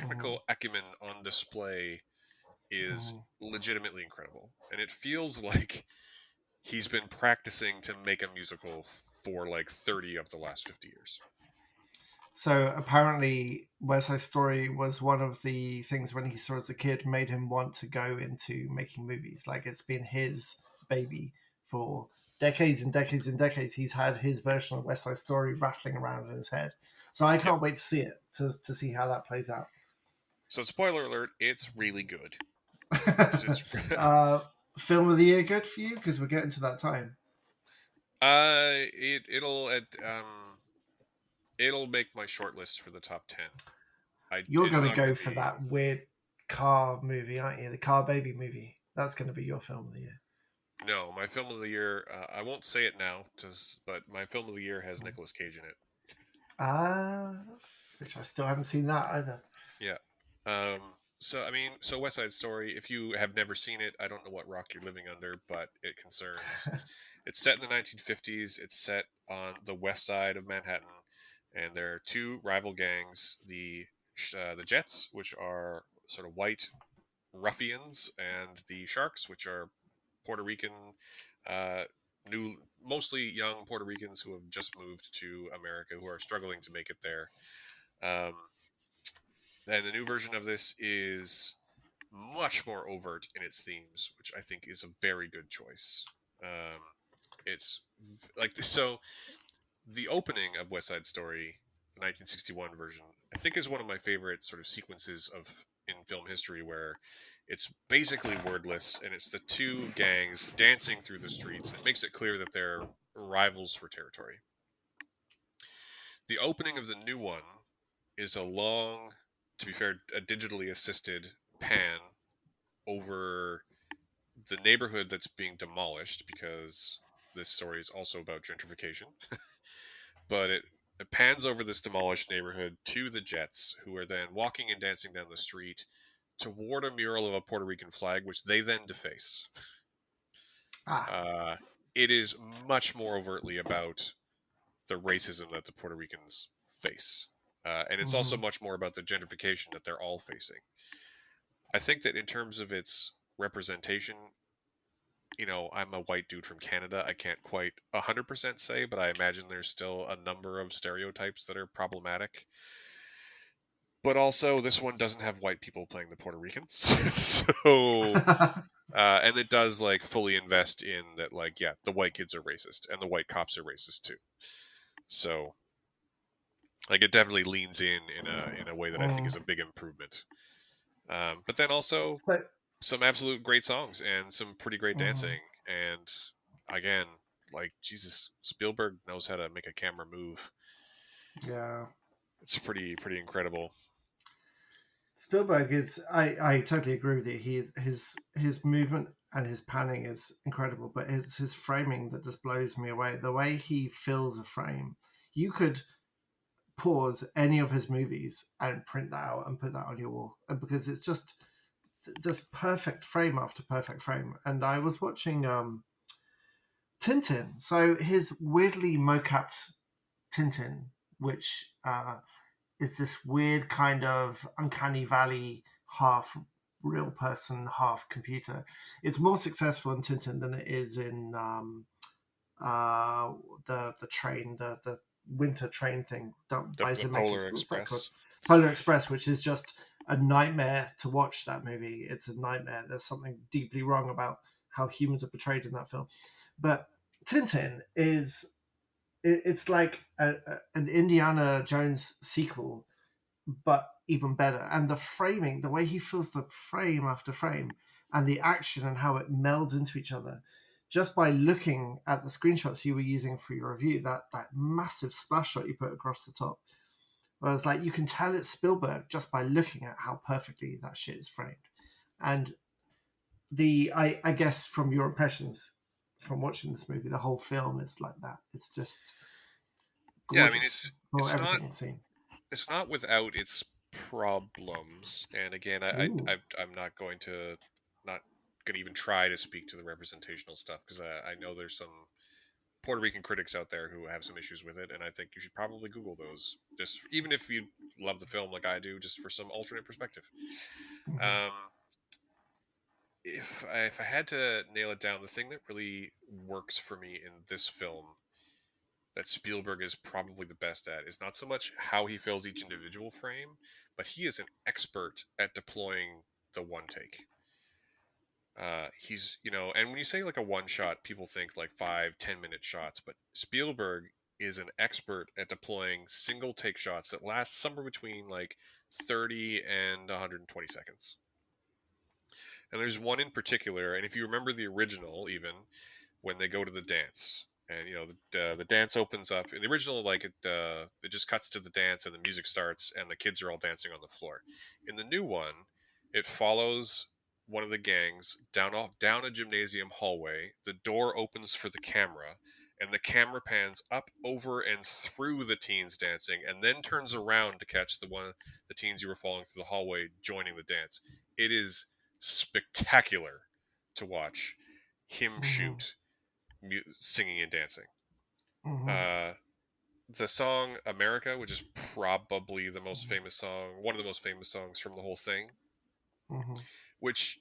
mhm, technical acumen on display is mhm. legitimately incredible, and it feels like he's been practicing to make a musical for like 30 of the last 50 years. So apparently, West Side Story was one of the things when he saw as a kid made him want to go into making movies. Like it's been his baby for decades and decades and decades. He's had his version of West Side Story rattling around in his head. So I Yep. can't wait to see it to see how that plays out. So spoiler alert, it's really good. It's uh, Film of the year good for you because we're getting to that time. it'll make my short list for the top 10. You're It's going to not going go to for be. that weird car movie, aren't you? The car baby movie. That's going to be your film of the year. No, my film of the year. I won't say it now, but my film of the year has Nicolas Cage in it. Ah, which I still haven't seen that either. Yeah. So I mean, so West Side Story. If you have never seen it, I don't know what rock you're living under, but it concerns. It's set in the 1950s. It's set on the west side of Manhattan, and there are two rival gangs: the Jets, which are sort of white ruffians, and the Sharks, which are Puerto Rican, uh, new, mostly young Puerto Ricans who have just moved to America, who are struggling to make it there. Um, and the new version of this is much more overt in its themes, which I think is a very good choice. Um, it's like so the opening of West Side Story, the 1961 version, I think is one of my favorite sort of sequences of in film history where it's basically wordless and it's the two gangs dancing through the streets. It makes it clear that they're rivals for territory. The opening of the new one is a long, to be fair, a digitally assisted pan over the neighborhood that's being demolished because this story is also about gentrification. But it pans over this demolished neighborhood to the Jets, who are then walking and dancing down the street toward a mural of a Puerto Rican flag, which they then deface. Ah, Uh, it is much more overtly about the racism that the Puerto Ricans face. And it's also mm-hmm. much more about the gentrification that they're all facing. I think that in terms of its representation, I'm a white dude from Canada. I can't quite 100% say, but I imagine there's still a number of stereotypes that are problematic. But also, this one doesn't have white people playing the Puerto Ricans. So, and it does like fully invest in that, like, yeah, the white kids are racist and the white cops are racist too. So, like, it definitely leans in a way that I think Mm. is a big improvement. But then also So, some absolute great songs and some pretty great mhm, dancing. And again, like Jesus, Spielberg knows how to make a camera move. yeah. It's pretty incredible. Spielberg is. I totally agree with you. His movement and his panning is incredible, but it's his framing that just blows me away. The way he fills a frame, you could pause any of his movies and print that out and put that on your wall because it's just perfect frame after perfect frame. And I was watching Tintin, so his weirdly mocapped Tintin, which is this weird kind of uncanny valley, half real person, half computer. It's more successful in Tintin than it is in uh, the train, the winter train thing done by The Polar Zemeckis. What's that called? Express. Polar Express, which is just a nightmare to watch. That movie, it's a nightmare. There's something deeply wrong about how humans are portrayed in that film. But Tintin is it's like an Indiana Jones sequel, but even better. And the framing, the way he fills the frame after frame, and the action and how it melds into each other, just by looking at the screenshots you were using for your review, that massive splash shot you put across the top. Whereas, like, you can tell it's Spielberg just by looking at how perfectly that shit is framed. And I guess from your impressions from watching this movie, the whole film is like that. It's just Yeah, I mean gorgeous for everything you've seen. it's not without its problems. And again, Ooh. I'm not going to even try to speak to the representational stuff because I know there's some Puerto Rican critics out there who have some issues with it, and I think you should probably Google those, just even if you love the film like I do, just for some alternate perspective. Mhm. Um, if I had to nail it down, the thing that really works for me in this film that Spielberg is probably the best at is not so much how he fills each individual frame, but he is an expert at deploying the one take. He's, and when you say like a one shot, people think like 5-10 minute shots, but Spielberg is an expert at deploying single take shots that last somewhere between like 30 and 120 seconds. And there's one in particular, and if you remember the original, even when they go to the dance, and the dance opens up in the original, like it just cuts to the dance and the music starts and the kids are all dancing on the floor. In the new one, it follows one of the gangs down a gymnasium hallway. The door opens for the camera, and the camera pans up, over, and through the teens dancing, and then turns around to catch the teens you were following through the hallway joining the dance. It is spectacular to watch him Mhm. shoot singing and dancing. Mhm. Uh, the song "America," which is probably the most famous song, one of the most famous songs from the whole thing, Mhm. which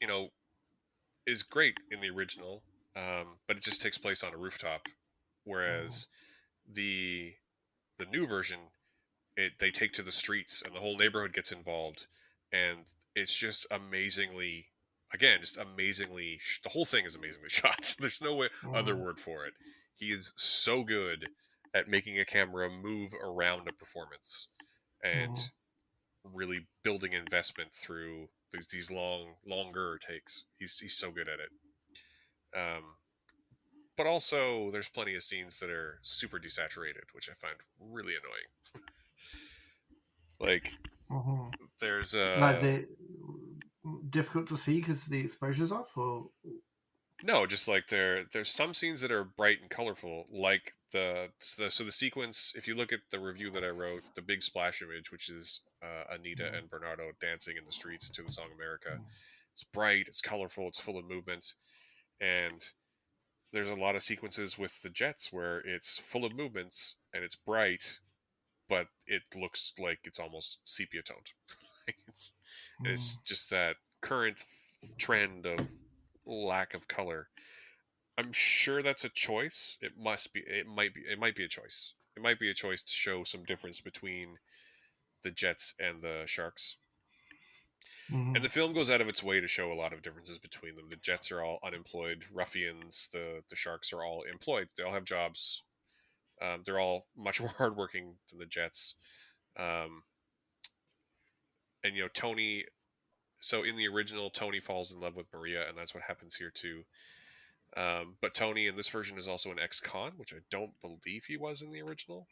is great in the original, but it just takes place on a rooftop, Mhm. whereas the the new version they take to the streets and the whole neighborhood gets involved, and it's just amazingly, again, just amazingly. The whole thing is amazingly shot. There's no other Mhm. word for it. He is so good at making a camera move around a performance and Mhm. really building investment through these longer takes. He's so good at it. Um, but also, there's plenty of scenes that are super desaturated, which I find really annoying. Like Mhm. there's Like the difficult to see because the exposure's off, or no, just like there's some scenes that are bright and colorful, like the sequence. If you look at the review that I wrote, the big splash image, which is Anita Mhm. and Bernardo dancing in the streets to the song "America." It's bright, it's colorful, it's full of movement, and there's a lot of sequences with the jets where it's full of movements and it's bright, but it looks like it's almost sepia toned. it's, Mhm. it's just that current trend of lack of color. I'm sure that's a choice. It must be. It might be. It might be a choice. It might be a choice to show some difference between the Jets and the Sharks. And Mhm. the film goes out of its way to show a lot of differences between them. The Jets are all unemployed ruffians. The Sharks are all employed. They all have jobs. They're all much more hardworking than the Jets. Um, and Tony. So in the original, Tony falls in love with Maria, and that's what happens here too. But Tony in this version is also an ex-con, which I don't believe he was in the original.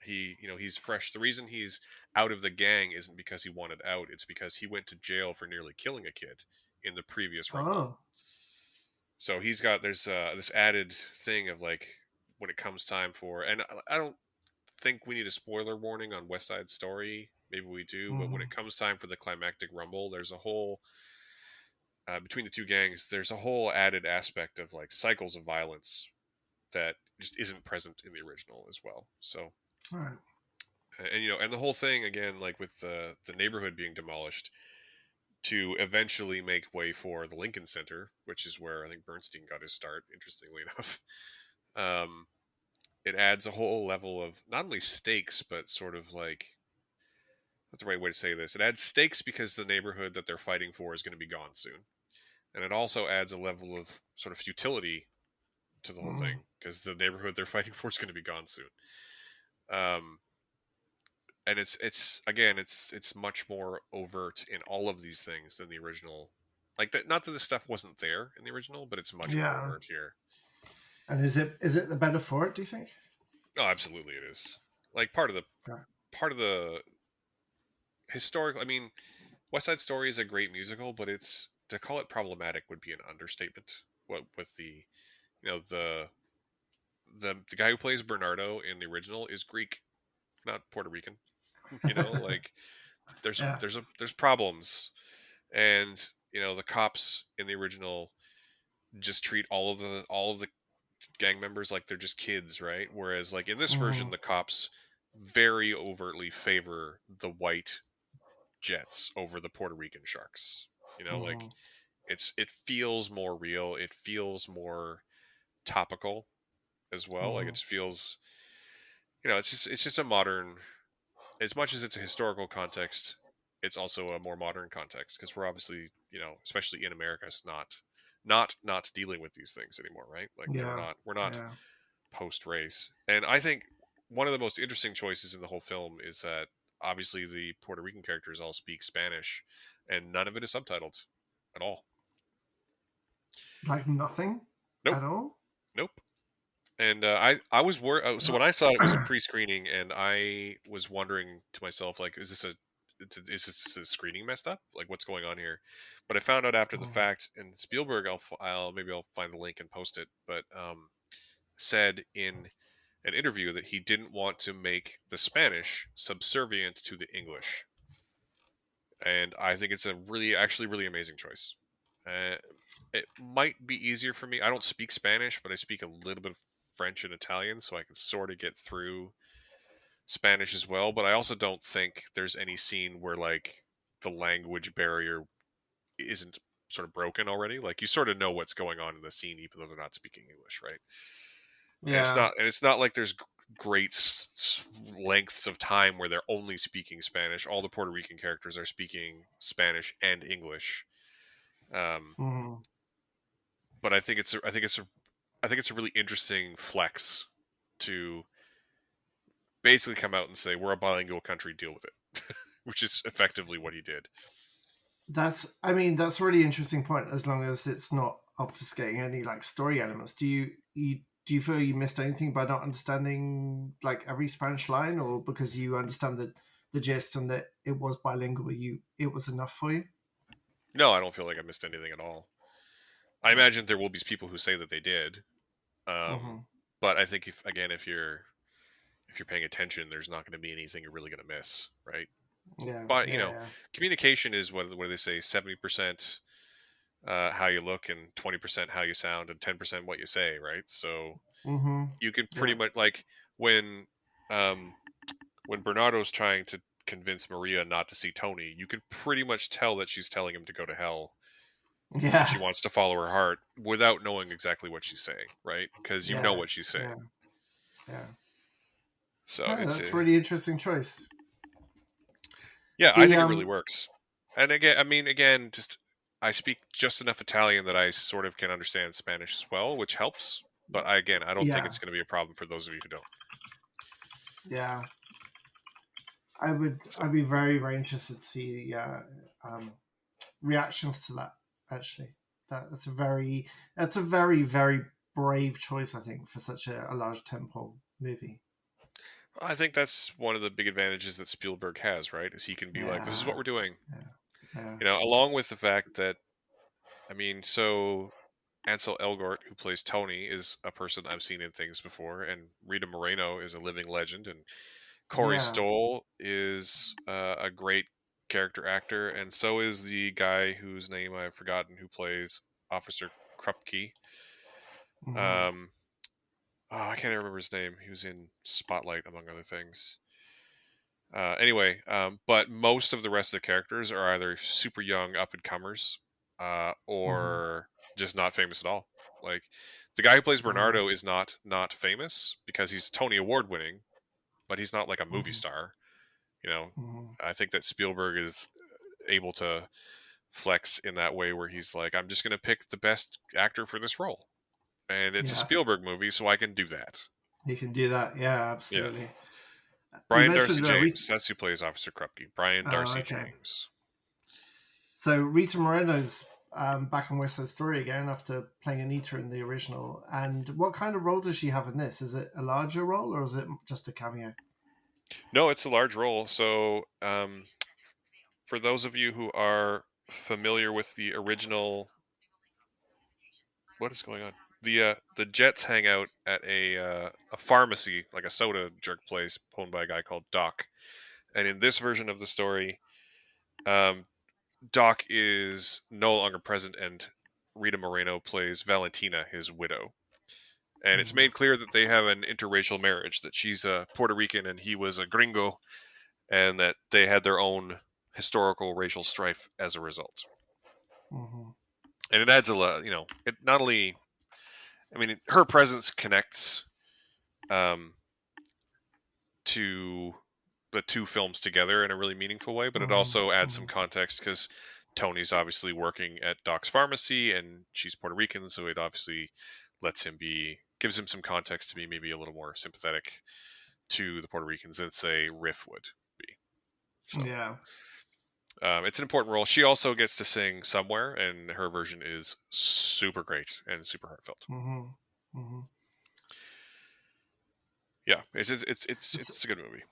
He's fresh. The reason he's out of the gang isn't because he wanted out. It's because he went to jail for nearly killing a kid in the previous rumble. Oh. So there's this added thing of like when it comes time for, and I don't think we need a spoiler warning on West Side Story. Maybe we do, but when it Mhm. comes time for the climactic rumble, there's a whole between the two gangs. There's a whole added aspect of like cycles of violence that just isn't present in the original as well. So All right. and the whole thing again, like with the neighborhood being demolished to eventually make way for the Lincoln Center, which is where I think Bernstein got his start. Interestingly enough, um, it adds a whole level of not only stakes but sort of like what's the right way to say this? It adds stakes because the neighborhood that they're fighting for is going to be gone soon, and it also adds a level of sort of futility to the whole Mhm. thing because the neighborhood they're fighting for is going to be gone soon. Um, and it's again it's much more overt in all of these things than the original. Like that, not that this stuff wasn't there in the original, but it's much more Yeah. overt here. And is it the better for it? Do you think? Oh, absolutely, it is. Like Yeah. part of the historical. I mean, West Side Story is a great musical, but it's to call it problematic would be an understatement. What with the you know the guy who plays Bernardo in the original is Greek, not Puerto Rican. Like Yeah. there's problems, and the cops in the original just treat all of the gang members like they're just kids, right? Whereas like in this version, Hmm. the cops very overtly favor the white jets over the Puerto Rican sharks. Like Hmm. it feels more real. It feels more topical as well. Like Hmm. it feels, it's just a modern. As much as it's a historical context, it's also a more modern context because we're obviously, especially in America, it's not dealing with these things anymore, right? Like Yeah. we're not Yeah. post race. And I think one of the most interesting choices in the whole film is that obviously the Puerto Rican characters all speak Spanish, and none of it is subtitled at all. Like nothing Nope, at all. nope. And I was worried. So when I saw it was a pre-screening, and I was wondering to myself, like, is this a screening messed up? Like, what's going on here? But I found out after the Mm. fact, and Spielberg, I'll find the link and post it. But said in an interview that he didn't want to make the Spanish subservient to the English, and I think it's a actually really amazing choice. Uh, it might be easier for me. I don't speak Spanish, but I speak a little bit of French and Italian, so I can sort of get through Spanish as well. But I also don't think there's any scene where like the language barrier isn't sort of broken already. Like you sort of know what's going on in the scene, even though they're not speaking English, right? Yeah. And it's not like there's great lengths of time where they're only speaking Spanish. All the Puerto Rican characters are speaking Spanish and English. Um, Hmm. but I think it's a really interesting flex to basically come out and say we're a bilingual country, deal with it, which is effectively what he did. I mean, that's a really interesting point. As long as it's not obfuscating any like story elements, do you feel you missed anything by not understanding like every Spanish line, or because you understand the gist and that it was bilingual, it was enough for you? No, I don't feel like I missed anything at all. I Yeah. imagine there will be people who say that they did, um, Hmm. but I think if you're paying attention, there's not going to be anything you're really going to miss, right? Yeah. But Yeah. communication is what do they say? 70% how you look, and 20% how you sound, and 10% what you say, right? So Yeah. Hmm. you can pretty Yeah. much like um, when Bernardo's trying to convince Maria not to see Tony, you can pretty much tell that she's telling him to go to hell and she Yeah. wants to follow her heart without knowing exactly what she's saying, right? Because you know Yeah. what she's saying. Yeah. Yeah. So Yeah. it's That's a really interesting choice. yeah, I The think it really works. And again, I mean, again, just I speak just enough Italian that I sort of can understand Spanish as well, which helps. But again, I don't think Yeah. it's going to be a problem for those of you who don't. Yeah. So I'd be very very interested to see um, reactions to that. Actually, that's a very very brave choice. I think for such a large tentpole movie. I think that's one of the big advantages that Spielberg has, right? Is he can be like, "This is what Yeah. we're doing," Yeah. Yeah. along with the fact that I mean, so Ansel Elgort, who plays Tony, is a person I've seen in things before, and Rita Moreno is a living legend, and Corey Yeah. Stoll is a great character actor, and so is the guy whose name I've forgotten who plays Officer Krupke. Hmm. Um, I can't remember his name. He was in Spotlight, among other things. Anyway, but most of the rest of the characters are either super young up and comers, Hmm. or just not famous at all. Like the guy who plays Hmm. Bernardo is not famous because he's Tony Award winning, but he's not like a movie Hmm. star. You know, Hmm. I think that Spielberg is able to flex in that way where he's like, I'm just going to pick the best actor for this role, and it's a Yeah. Spielberg movie, so I can do that. You can do that. Yeah. Yeah. Absolutely. You Brian Darcy mentioned James, that's who plays Officer Krupke. Brian Oh, Darcy okay. James. So Rita Moreno's back in West Side Story again after playing Anita in the original. And what kind of role does she have in this? Is it a larger role or is it just a cameo? No, it's a large role. So, for those of you who are familiar with the original, what is going on? the Jets hang out at a pharmacy, like a soda jerk place, owned by a guy called Doc. And in this version of the story, um, Doc is no longer present, and Rita Moreno plays Valentina, his widow. And it's Mhm. made clear that they have an interracial marriage, that she's a Puerto Rican and he was a gringo, and that they had their own historical racial strife as a result. Mhm. And it adds a lot, it not only, I mean, her presence connects um, to the two films together in a really meaningful way, but it Mhm. also adds some Mhm. context because Tony's obviously working at Doc's pharmacy and she's Puerto Rican, so it obviously gives him some context to be maybe a little more sympathetic to the Puerto Ricans than, say, Riff would be. So Yeah. it's an important role. She also gets to sing somewhere, and her version is super great and super heartfelt. Mhm. Mhm. Yeah, it's S- it's a good movie.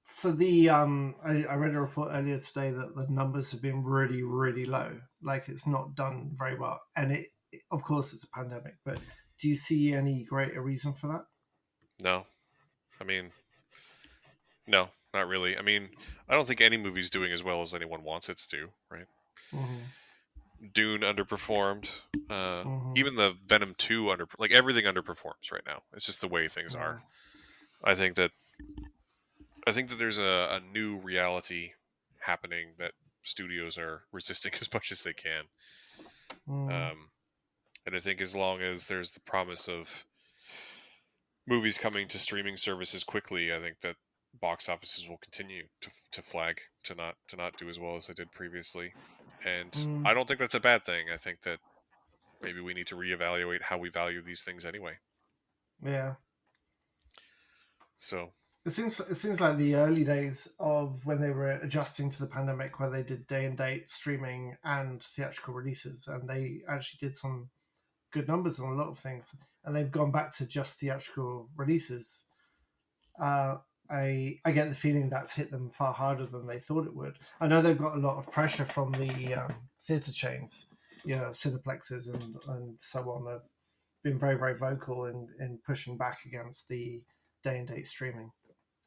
So I read a report earlier today that the numbers have been really, really low. Like it's not done very well, and of course, it's a pandemic. But do you see any greater reason for that? No, I mean, no, not really. I mean, I don't think any movie's doing as well as anyone wants it to do, right? Hmm. Dune underperformed. Hmm. Even the Venom 2 like everything underperforms right now. It's just the way things are. Hmm. I think that I think that there's a new reality happening that studios are resisting as much as they can. Hmm. Um, and I think as long as there's the promise of movies coming to streaming services quickly, I think that box offices will continue to flag, to not do as well as they did previously. And Hmm. I don't think that's a bad thing. I think that maybe we need to reevaluate how we value these things anyway. Yeah. So It seems like the early days of when they were adjusting to the pandemic, where they did day and date streaming and theatrical releases, and they actually did some good numbers on a lot of things, and they've gone back to just theatrical releases. uh, I get the feeling that's hit them far harder than they thought it would. I know they've got a lot of pressure from the theatre chains, cineplexes and so on have been very, very vocal in pushing back against the day and date streaming,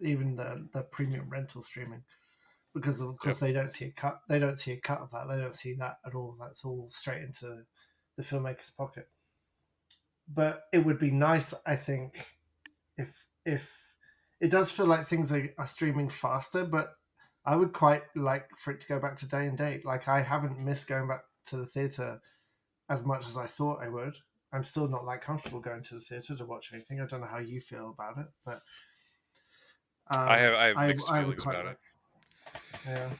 even the premium rental streaming, because of yeah, course they don't see a cut. They don't see a cut of that. They don't see that at all. That's all straight into the filmmaker's pocket. But it would be nice, I think, if it does feel like things are streaming faster, but I would quite like for it to go back to day and date. Like I haven't missed going back to the theater as much as I thought I would. I'm still not that comfortable going to the theater to watch anything. I don't know how you feel about it, but I have mixed I would feelings quite about it. like. Yeah. I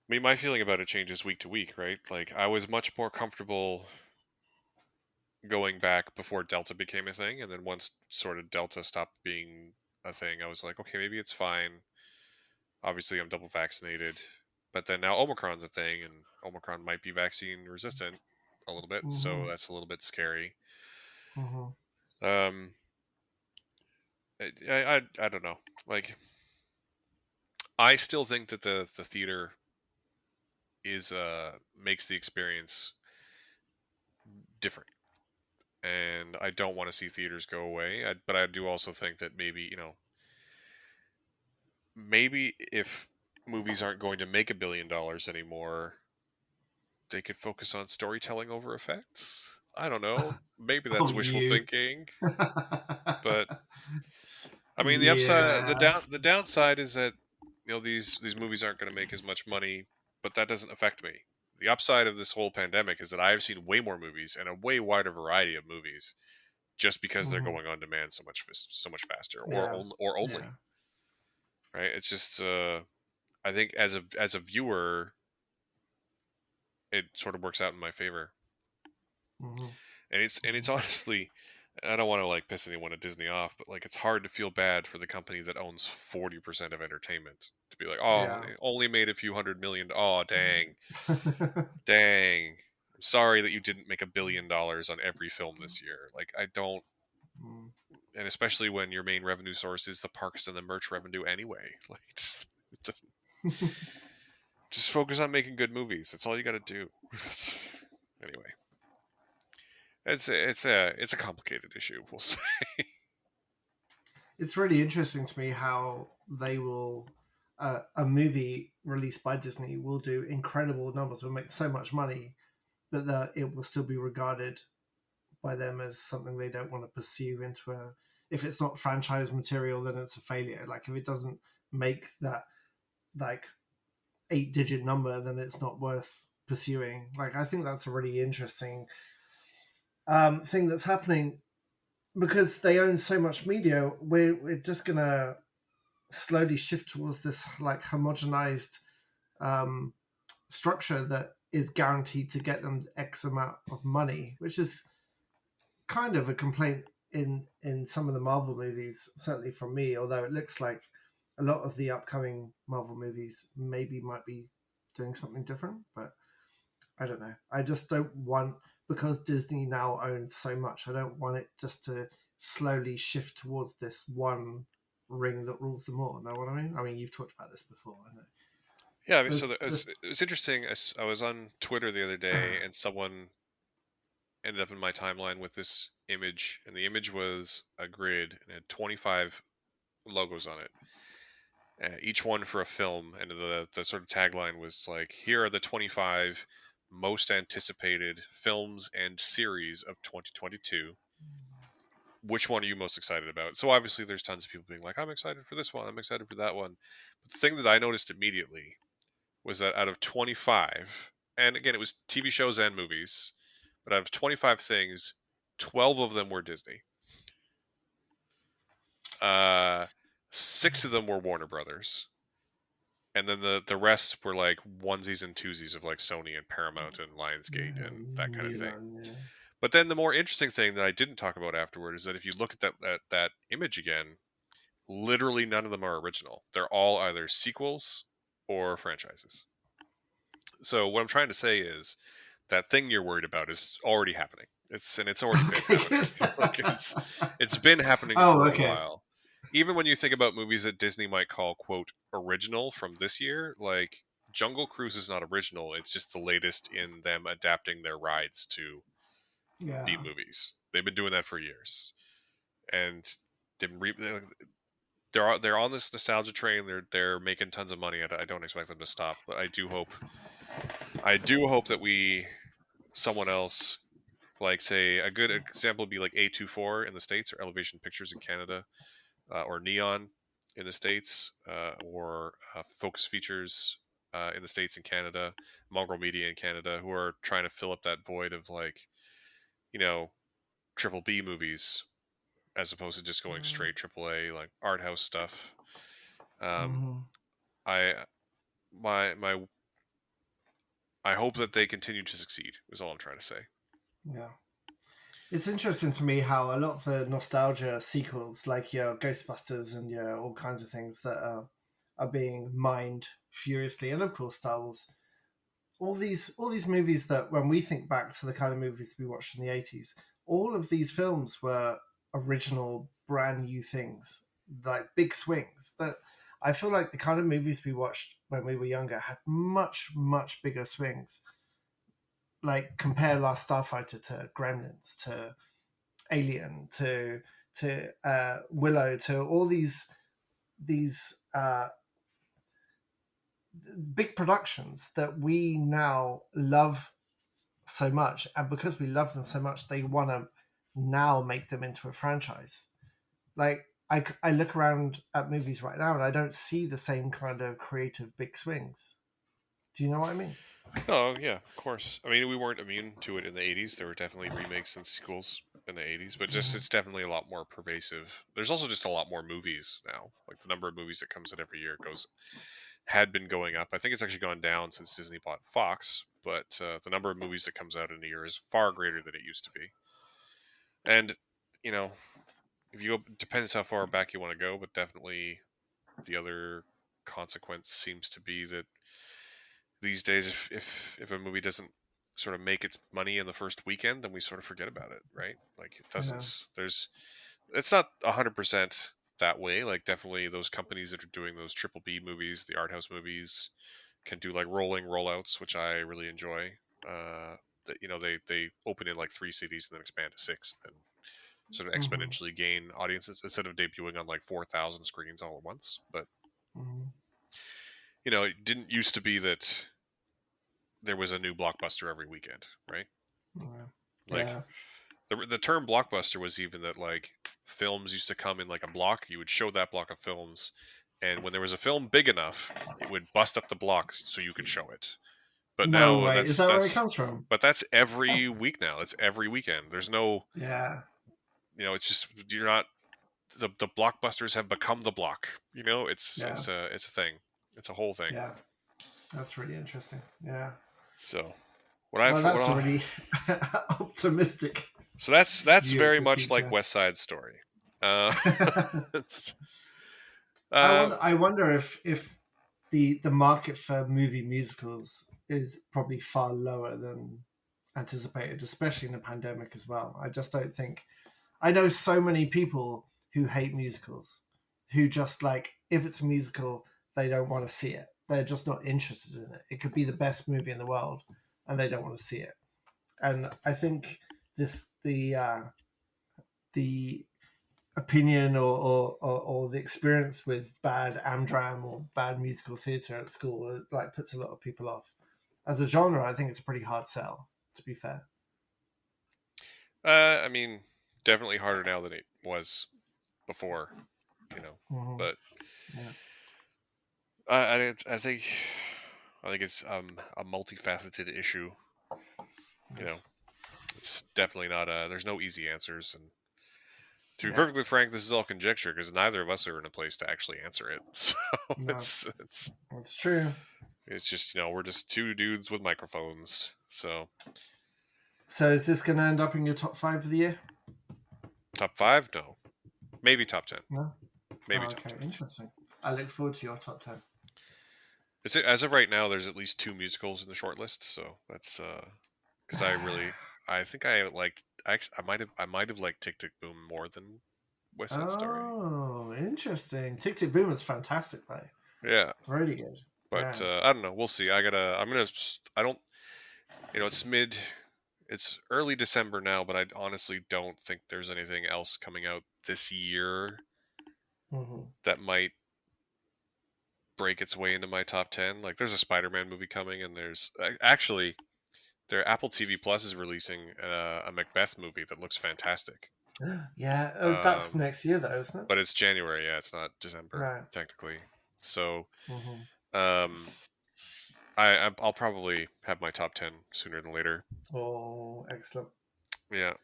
mean, my feeling about it changes week to week, right? Like I was much more comfortable going back before Delta became a thing, and then once sort of Delta stopped being a thing, I was like, okay, maybe it's fine. Obviously, I'm double vaccinated, but then now Omicron's a thing, and Omicron might be vaccine resistant a little bit, so Mm-hmm. that's a little bit scary. Mm-hmm. Um, I don't know. Like, I still think that the theater is makes the experience different, and I don't want to see theaters go away. But I do also think that maybe if movies aren't going to make $1 billion anymore, they could focus on storytelling over effects. I don't know. Maybe Oh, that's wishful you. thinking, but I mean Yeah. the downside is that these movies aren't going to make as much money, but that doesn't affect me. The upside of this whole pandemic is that I have seen way more movies and a way wider variety of movies just because they're Mm-hmm. going on demand so much faster Yeah. or only, Yeah. right? It's just I think as a viewer it sort of works out in my favor. Mm-hmm. And it's honestly, I don't want to like piss anyone at Disney off, but like it's hard to feel bad for the company that owns 40% of entertainment to be like, oh, Yeah. it only made a few hundred million. Oh, dang. I'm sorry that you didn't make $1 billion on every film this year. Like I don't, Mm. and especially when your main revenue source is the parks and the merch revenue anyway. Like it doesn't. Just focus on making good movies. That's all you got to do. Anyway. It's a complicated issue. We'll say. It's really interesting to me how they will a movie released by Disney will do incredible numbers, will make so much money, but that it will still be regarded by them as something they don't want to pursue into a. If it's not franchise material, then it's a failure. Like if it doesn't make that like 8-digit number, then it's not worth pursuing. Like I think that's a really interesting thing that's happening because they own so much media. We're just gonna slowly shift towards this like homogenized um, structure that is guaranteed to get them X amount of money, which is kind of a complaint in some of the Marvel movies, certainly from me. Although it looks like a lot of the upcoming Marvel movies maybe might be doing something different, but I don't know. I just don't want because Disney now owns so much. I don't want it just to slowly shift towards this one ring that rules them all. Know what I mean? I mean, you've talked about this before. I know. Yeah, I mean, so There's this. it was interesting. I was on Twitter the other day, and someone ended up in my timeline with this image, and the image was a grid and it had 25 logos on it, each one for a film, and the sort of tagline was like, "Here are the 25 most anticipated films and series of 2022. Which one are you most excited about?" So obviously, there's tons of people being like, "I'm excited for this one. I'm excited for that one." But the thing that I noticed immediately was that out of 25, and again, it was TV shows and movies, but out of 25 things, 12 of them were Disney. Uh, 6 of them were Warner Brothers. And then the rest were like onesies and twosies of like Sony and Paramount and Lionsgate Yeah, and that kind of thing. Milan, yeah. But then the more interesting thing that I didn't talk about afterward is that if you look at that image again, literally none of them are original. They're all either sequels or franchises. So what I'm trying to say is that thing you're worried about is already happening. It's already been Okay, happening. good. Like it's been happening Oh, for a okay. while. Even when you think about movies that Disney might call quote original from this year, like Jungle Cruise is not original. It's just the latest in them adapting their rides to be Yeah. movies. They've been doing that for years, and they're on this nostalgia train. They're making tons of money. I don't expect them to stop, but I do hope that we someone else, like say a good example would be like A24 in the States or Elevation Pictures in Canada, or Neon in the States, or Focus Features in the States and Canada, Mongrel Media in Canada, who are trying to fill up that void of like, you know, triple B movies as opposed to just going straight triple A like art house stuff. Um, Mm-hmm. I my I hope that they continue to succeed. Is all I'm trying to say. Yeah. It's interesting to me how a lot of the nostalgia sequels, like your Ghostbusters and your all kinds of things that are being mined furiously, and of course Star Wars, all these movies that when we think back to the kind of movies we watched in the 80s, all of these films were original brand new things, like big swings that I feel like the kind of movies we watched when we were younger had much bigger swings. Like compare Last Starfighter to Gremlins to Alien to Willow to all these big productions that we now love so much, and because we love them so much, they want to now make them into a franchise. Like I look around at movies right now, and I don't see the same kind of creative big swings. Do you know what I mean? Oh yeah, of course. I mean, we weren't immune to it in the '80s. There were definitely remakes and sequels in the '80s, but just Mm-hmm. it's definitely a lot more pervasive. There's also just a lot more movies now. Like the number of movies that comes out every year goes had been going up. I think it's actually gone down since Disney bought Fox, but the number of movies that comes out in a year is far greater than it used to be. And you know, if you go, depends how far back you want to go, but definitely the other consequence seems to be that these days if a movie doesn't sort of make its money in the first weekend, then we sort of forget about it, right? Like it Yeah, doesn't there's it's not 100% that way. Like definitely those companies that are doing those triple B movies, the art house movies, can do like rolling rollouts, which I really enjoy. that they open in like 3 cities and then expand to 6, and sort of Mm-hmm. exponentially gain audiences instead of debuting on like 4,000 screens all at once. But Mm-hmm. it didn't used to be that there was a new blockbuster every weekend, right? Like Yeah. the term blockbuster was even that like films used to come in like a block. You would show that block of films, and when there was a film big enough, it would bust up the block so you could show it. But No now way. Is that where it comes from? that's Oh, every week now. It's every weekend. There's no, yeah. it's just you're not the blockbusters have become the block. Yeah. It's a thing. It's a whole thing. Yeah. That's really interesting. Yeah. So Well, that's a really optimistic so that's view of very the much like future. West Side Story. Uh, it's, I uh, wonder. I wonder if the market for movie musicals is probably far lower than anticipated, especially in a pandemic as well. I just don't think. I know so many people who hate musicals, who just like if it's a musical, they don't want to see it. They're just not interested in it. It could be the best movie in the world, and they don't want to see it. And I think this the opinion or the experience with bad Amdram or bad musical theatre at school like puts a lot of people off. As a genre, I think it's a pretty hard sell, to be fair. I mean, definitely harder now than it was before. You know, Mm-hmm. but Yeah. I think it's a multifaceted issue. You know, Yes. it's definitely not there's no easy answers, and to be Yeah. perfectly frank, this is all conjecture because neither of us are in a place to actually answer it. So No, it's that's true. it's just we're just two dudes with microphones. So So is this going to end up in your top five of the year? top five, no, maybe top 10, No. maybe Oh, top okay, 10. interesting. I look forward to your top 10. It's as of right now. There's at least 2 musicals in the short list, so that's because I think I liked I might have liked Tick Tick Boom more than West Side Story. Oh, interesting. Tick Tick Boom is fantastic, though. Yeah, Really good. but Yeah. I don't know. We'll see. I'm gonna. I don't. It's early December now, but I honestly don't think there's anything else coming out this year Mm-hmm. that might break its way into my top 10. Like, there's a Spider-Man movie coming, and there's actually their Apple TV Plus is releasing a Macbeth movie that looks fantastic. Yeah, that's Um, next year, though, isn't it? but it's January. Yeah, it's not December Right. technically. So, Mm-hmm. um, I'll probably have my top 10 sooner than later. Oh, excellent. Yeah,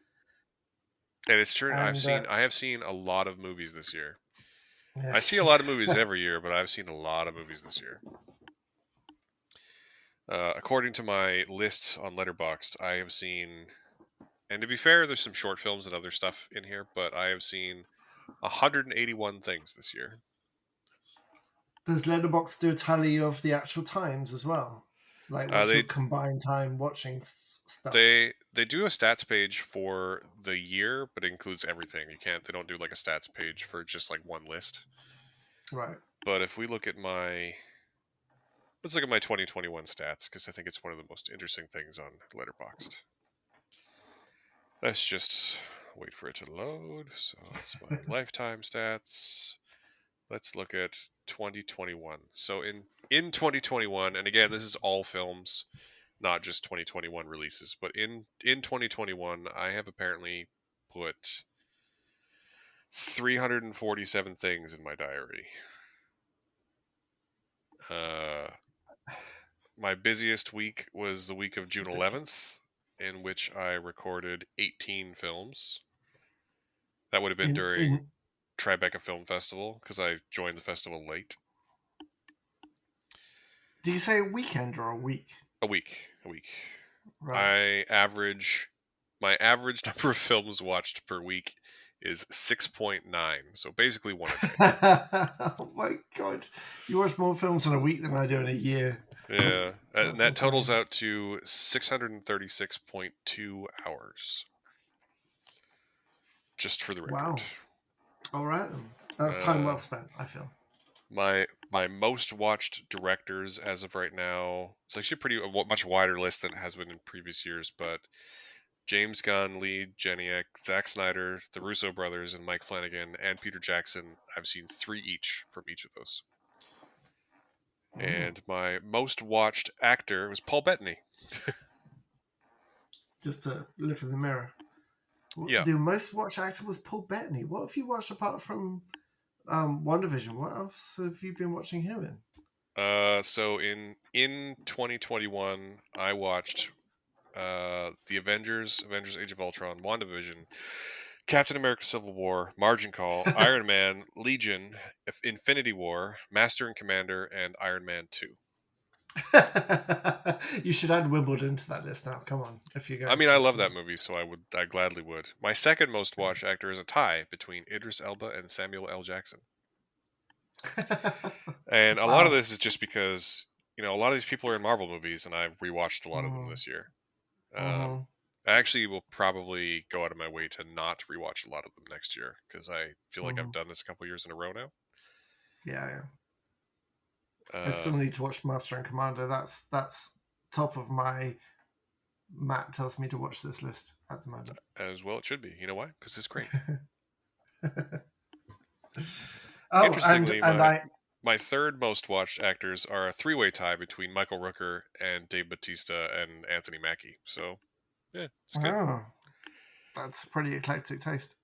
and it's true. And I have seen a lot of movies this year. I see a yes. lot of movies every year, but I've seen a lot of movies this year. According to my list on Letterboxd, I have seen, and to be fair, there's some short films and other stuff in here, but I have seen 181 things this year. Does Letterboxd do a tally of the actual times as well? Like, what's your They combined time watching stuff? they do a stats page for the year, but it includes everything. They don't do like a stats page for just like one list. Right. But if we look at let's look at my 2021 stats because I think it's one of the most interesting things on Letterboxd. Let's just wait for it to load. So that's my lifetime stats. Let's look at 2021. So in 2021, and again, this is all films, not just 2021 releases, but in 2021, I have apparently put 347 things in my diary. My busiest week was the week of June 11th, in which I recorded 18 films. That would have been during In Tribeca Film Festival because I joined the festival late. do you say a weekend or a week? A week. Right. I average my average number of films watched per week is 6.9. So basically one a day. Oh my god, you watch more films in a week than I do in a year. Yeah, and That's that totals insane. out to 636.2 hours just for the record. Wow. All right then. That's time Uh, well spent, I feel. My most watched directors as of right now, it's actually much wider list than it has been in previous years, but James Gunn, Lee Janiak, Zack Snyder, the Russo brothers, and Mike Flanagan and Peter Jackson. I've seen 3 each from each of those. Mm. And my most watched actor was Paul Bettany. Just to look in the mirror. Yeah. The most watched actor was Paul Bettany. What have you watched apart from WandaVision? What else have you been watching him in? So in 2021, I watched the Avengers Age of Ultron, WandaVision, Captain America Civil War, Margin Call, Iron Man, Legion, Infinity War, Master and Commander, and Iron Man 2. You should add Wimbledon to that list now. Come on, if you're I going mean, I for love that film. movie, so I gladly would. My second most watched actor is a tie between Idris Elba and Samuel L. Jackson. And a lot of Wow. this is just because, a lot of these people are in Marvel movies, and I've rewatched a lot of them Mm-hmm. this year. Mm-hmm. I actually will probably go out of my way to not rewatch a lot of them next year because I feel like I've Mm-hmm. done this a couple years in a row now. Yeah, yeah. I still Um, need to watch Master and Commander. That's top of my. Matt tells me to watch this list at the moment. as well, it should be. You know why? Because it's great. Oh, Interestingly, and my I my third most watched actors are a 3-way tie between Michael Rooker and Dave Bautista and Anthony Mackie. So, yeah, it's good. oh, that's pretty eclectic taste.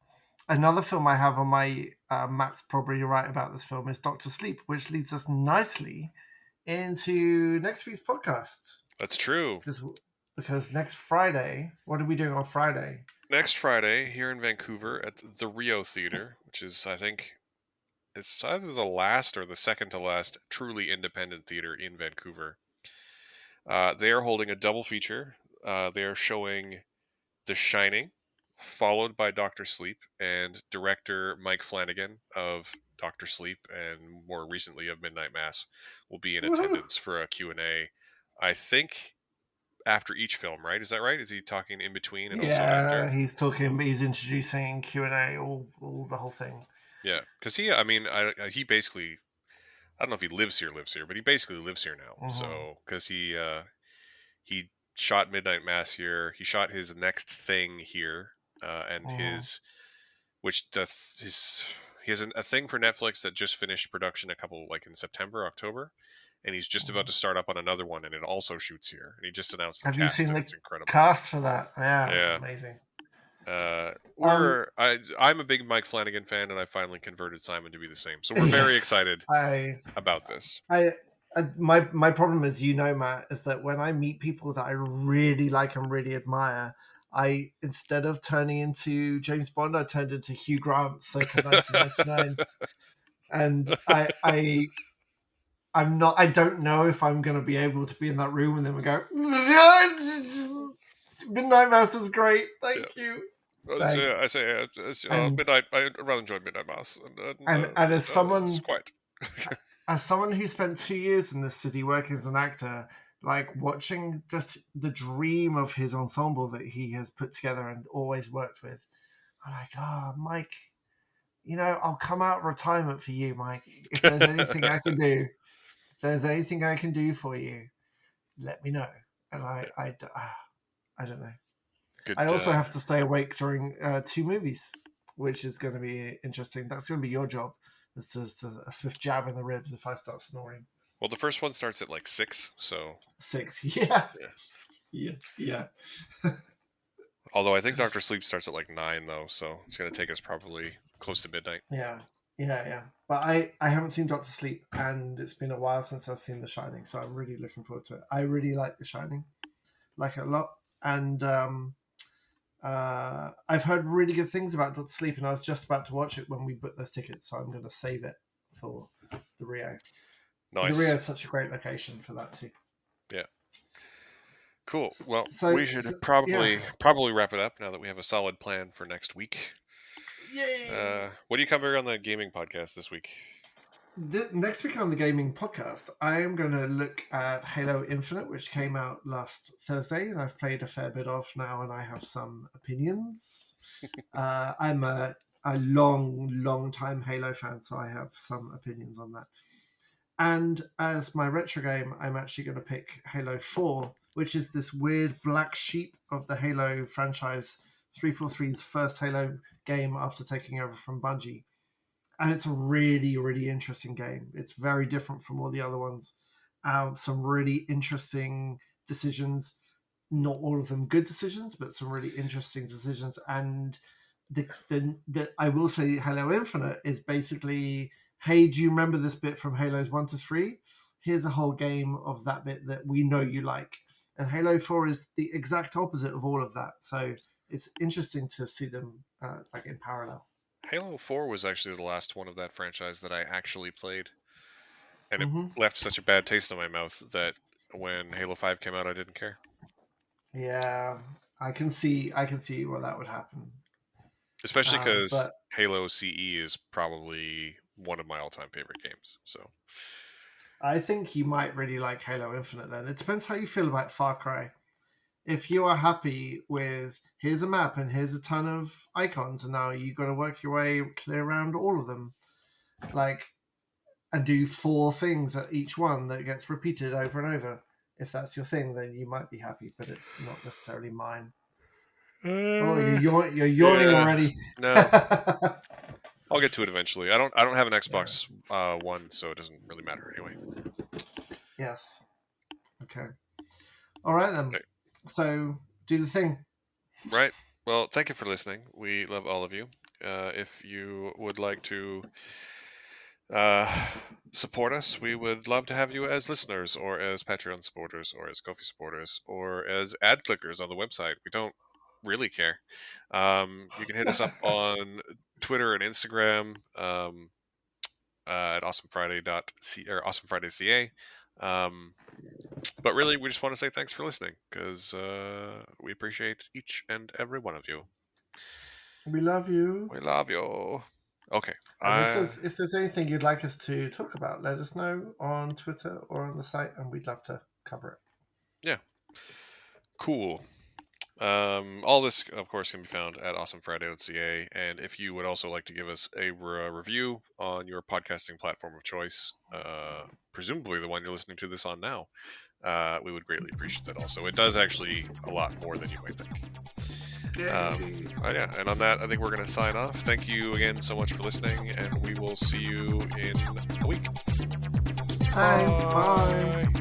Another film I have on my Matt's probably right about this film is Doctor Sleep, which leads us nicely into next week's podcast That's true. because next Friday, what are we doing on Friday? Next Friday here in Vancouver at the Rio Theater, which is, I think, it's either the last or the second to last truly independent theater in Vancouver. They are holding a double feature. They are showing The Shining, followed by Doctor Sleep, and director Mike Flanagan of Doctor Sleep and more recently of Midnight Mass will be in Woohoo! attendance for a Q&A. I think after each film, right? Is that right? Is he talking in between and also Yeah, after? he's talking. He's introducing Q&A, all the whole thing. Yeah, because he basically, I don't know if he lives here, but he basically lives here now. Mm-hmm. So, because he shot Midnight Mass here, he shot his next thing here, and Mm-hmm. he has a thing for Netflix that just finished production a couple like in September, October, and he's just about Mm-hmm. to start up on another one, and it also shoots here, and he just announced the Have you cast, seen and the it's incredible. cast for that? Yeah, it's Yeah. amazing. Um, I'm a big Mike Flanagan fan, and I finally converted Simon to be the same. So we're very yes, excited about this. I, my problem is, Matt, is that when I meet people that I really like and really admire, I instead of turning into James Bond, I turned into Hugh Grant, circa 1999, and I'm not. I don't know if I'm going to be able to be in that room with him and go, Midnight Mass is great, Yeah. thank you. I say, And Midnight. I rather enjoyed Midnight Mass, and it's quiet. as someone who spent 2 years in this city working as an actor, like watching just the dream of his ensemble that he has put together and always worked with, I'm like, Mike, I'll come out of retirement for you, Mike. If there's anything I can do, if there's anything I can do for you, let me know. And I don't know. Good. I also have to stay awake during 2 movies, which is going to be interesting. That's going to be your job. It's just a swift jab in the ribs if I start snoring. Well, the first one starts at like 6, so 6, yeah, yeah. yeah. Although I think Doctor Sleep starts at like 9, though, so it's going to take us probably close to midnight. Yeah, yeah. But I haven't seen Doctor Sleep, and it's been a while since I've seen The Shining, so I'm really looking forward to it. I really like The Shining, like it a lot, and I've heard really good things about Doctor Sleep, and I was just about to watch it when we booked those tickets, so I'm going to save it for the Rio. The Rio Nice. is such a great location for that too. Yeah. Cool. Well, So, we should yeah, probably wrap it up now that we have a solid plan for next week. yay! What do you cover on the gaming podcast this week? Next week on the gaming podcast, I am going to look at Halo Infinite, which came out last Thursday, and I've played a fair bit of now, and I have some opinions. I'm a long time Halo fan, so I have some opinions on that. And as my retro game, I'm actually going to pick Halo 4, which is this weird black sheep of the Halo franchise, 343's first Halo game after taking over from Bungie. And it's a really, really interesting game. It's very different from all the other ones. Some really interesting decisions, not all of them good decisions, but some really interesting decisions. And the I will say Halo Infinite is basically, hey, do you remember this bit from Halos 1 to 3? Here's a whole game of that bit that we know you like. And Halo 4 is the exact opposite of all of that. So it's interesting to see them like in parallel. Halo 4 was actually the last one of that franchise that I actually played. And it Mm-hmm. left such a bad taste in my mouth that when Halo 5 came out, I didn't care. Yeah, I can see where that would happen. Especially because But Halo CE is probably one of my all-time favorite games. So I think you might really like Halo Infinite then. It depends how you feel about Far Cry. If you are happy with here's a map and here's a ton of icons and now you got to work your way clear around all of them, like, and do 4 things at each one that gets repeated over and over. If that's your thing, then you might be happy, but it's not necessarily mine. Oh, you're yawning yeah, already. no, I'll get to it eventually. I don't have an Xbox One, so it doesn't really matter anyway. Yes. Okay. All right then. Okay. So do the thing. Right. Well, thank you for listening. We love all of you. If you would like to support us, we would love to have you as listeners, or as Patreon supporters, or as Ko-fi supporters, or as ad clickers on the website. We don't really care. You can hit us up on Twitter and Instagram at awesomefriday.ca. But really, we just want to say thanks for listening, because we appreciate each and every one of you. We love you. We love you. Okay. And if there's anything you'd like us to talk about, let us know on Twitter or on the site, and we'd love to cover it. Yeah. Cool. All this, of course, can be found at awesomefriday.ca. And if you would also like to give us a review on your podcasting platform of choice, presumably the one you're listening to this on now, we would greatly appreciate that also. It does actually a lot more than you might think. Yeah, and on that, I think we're going to sign off. Thank you again so much for listening, and we will see you in a week. Thanks. Bye.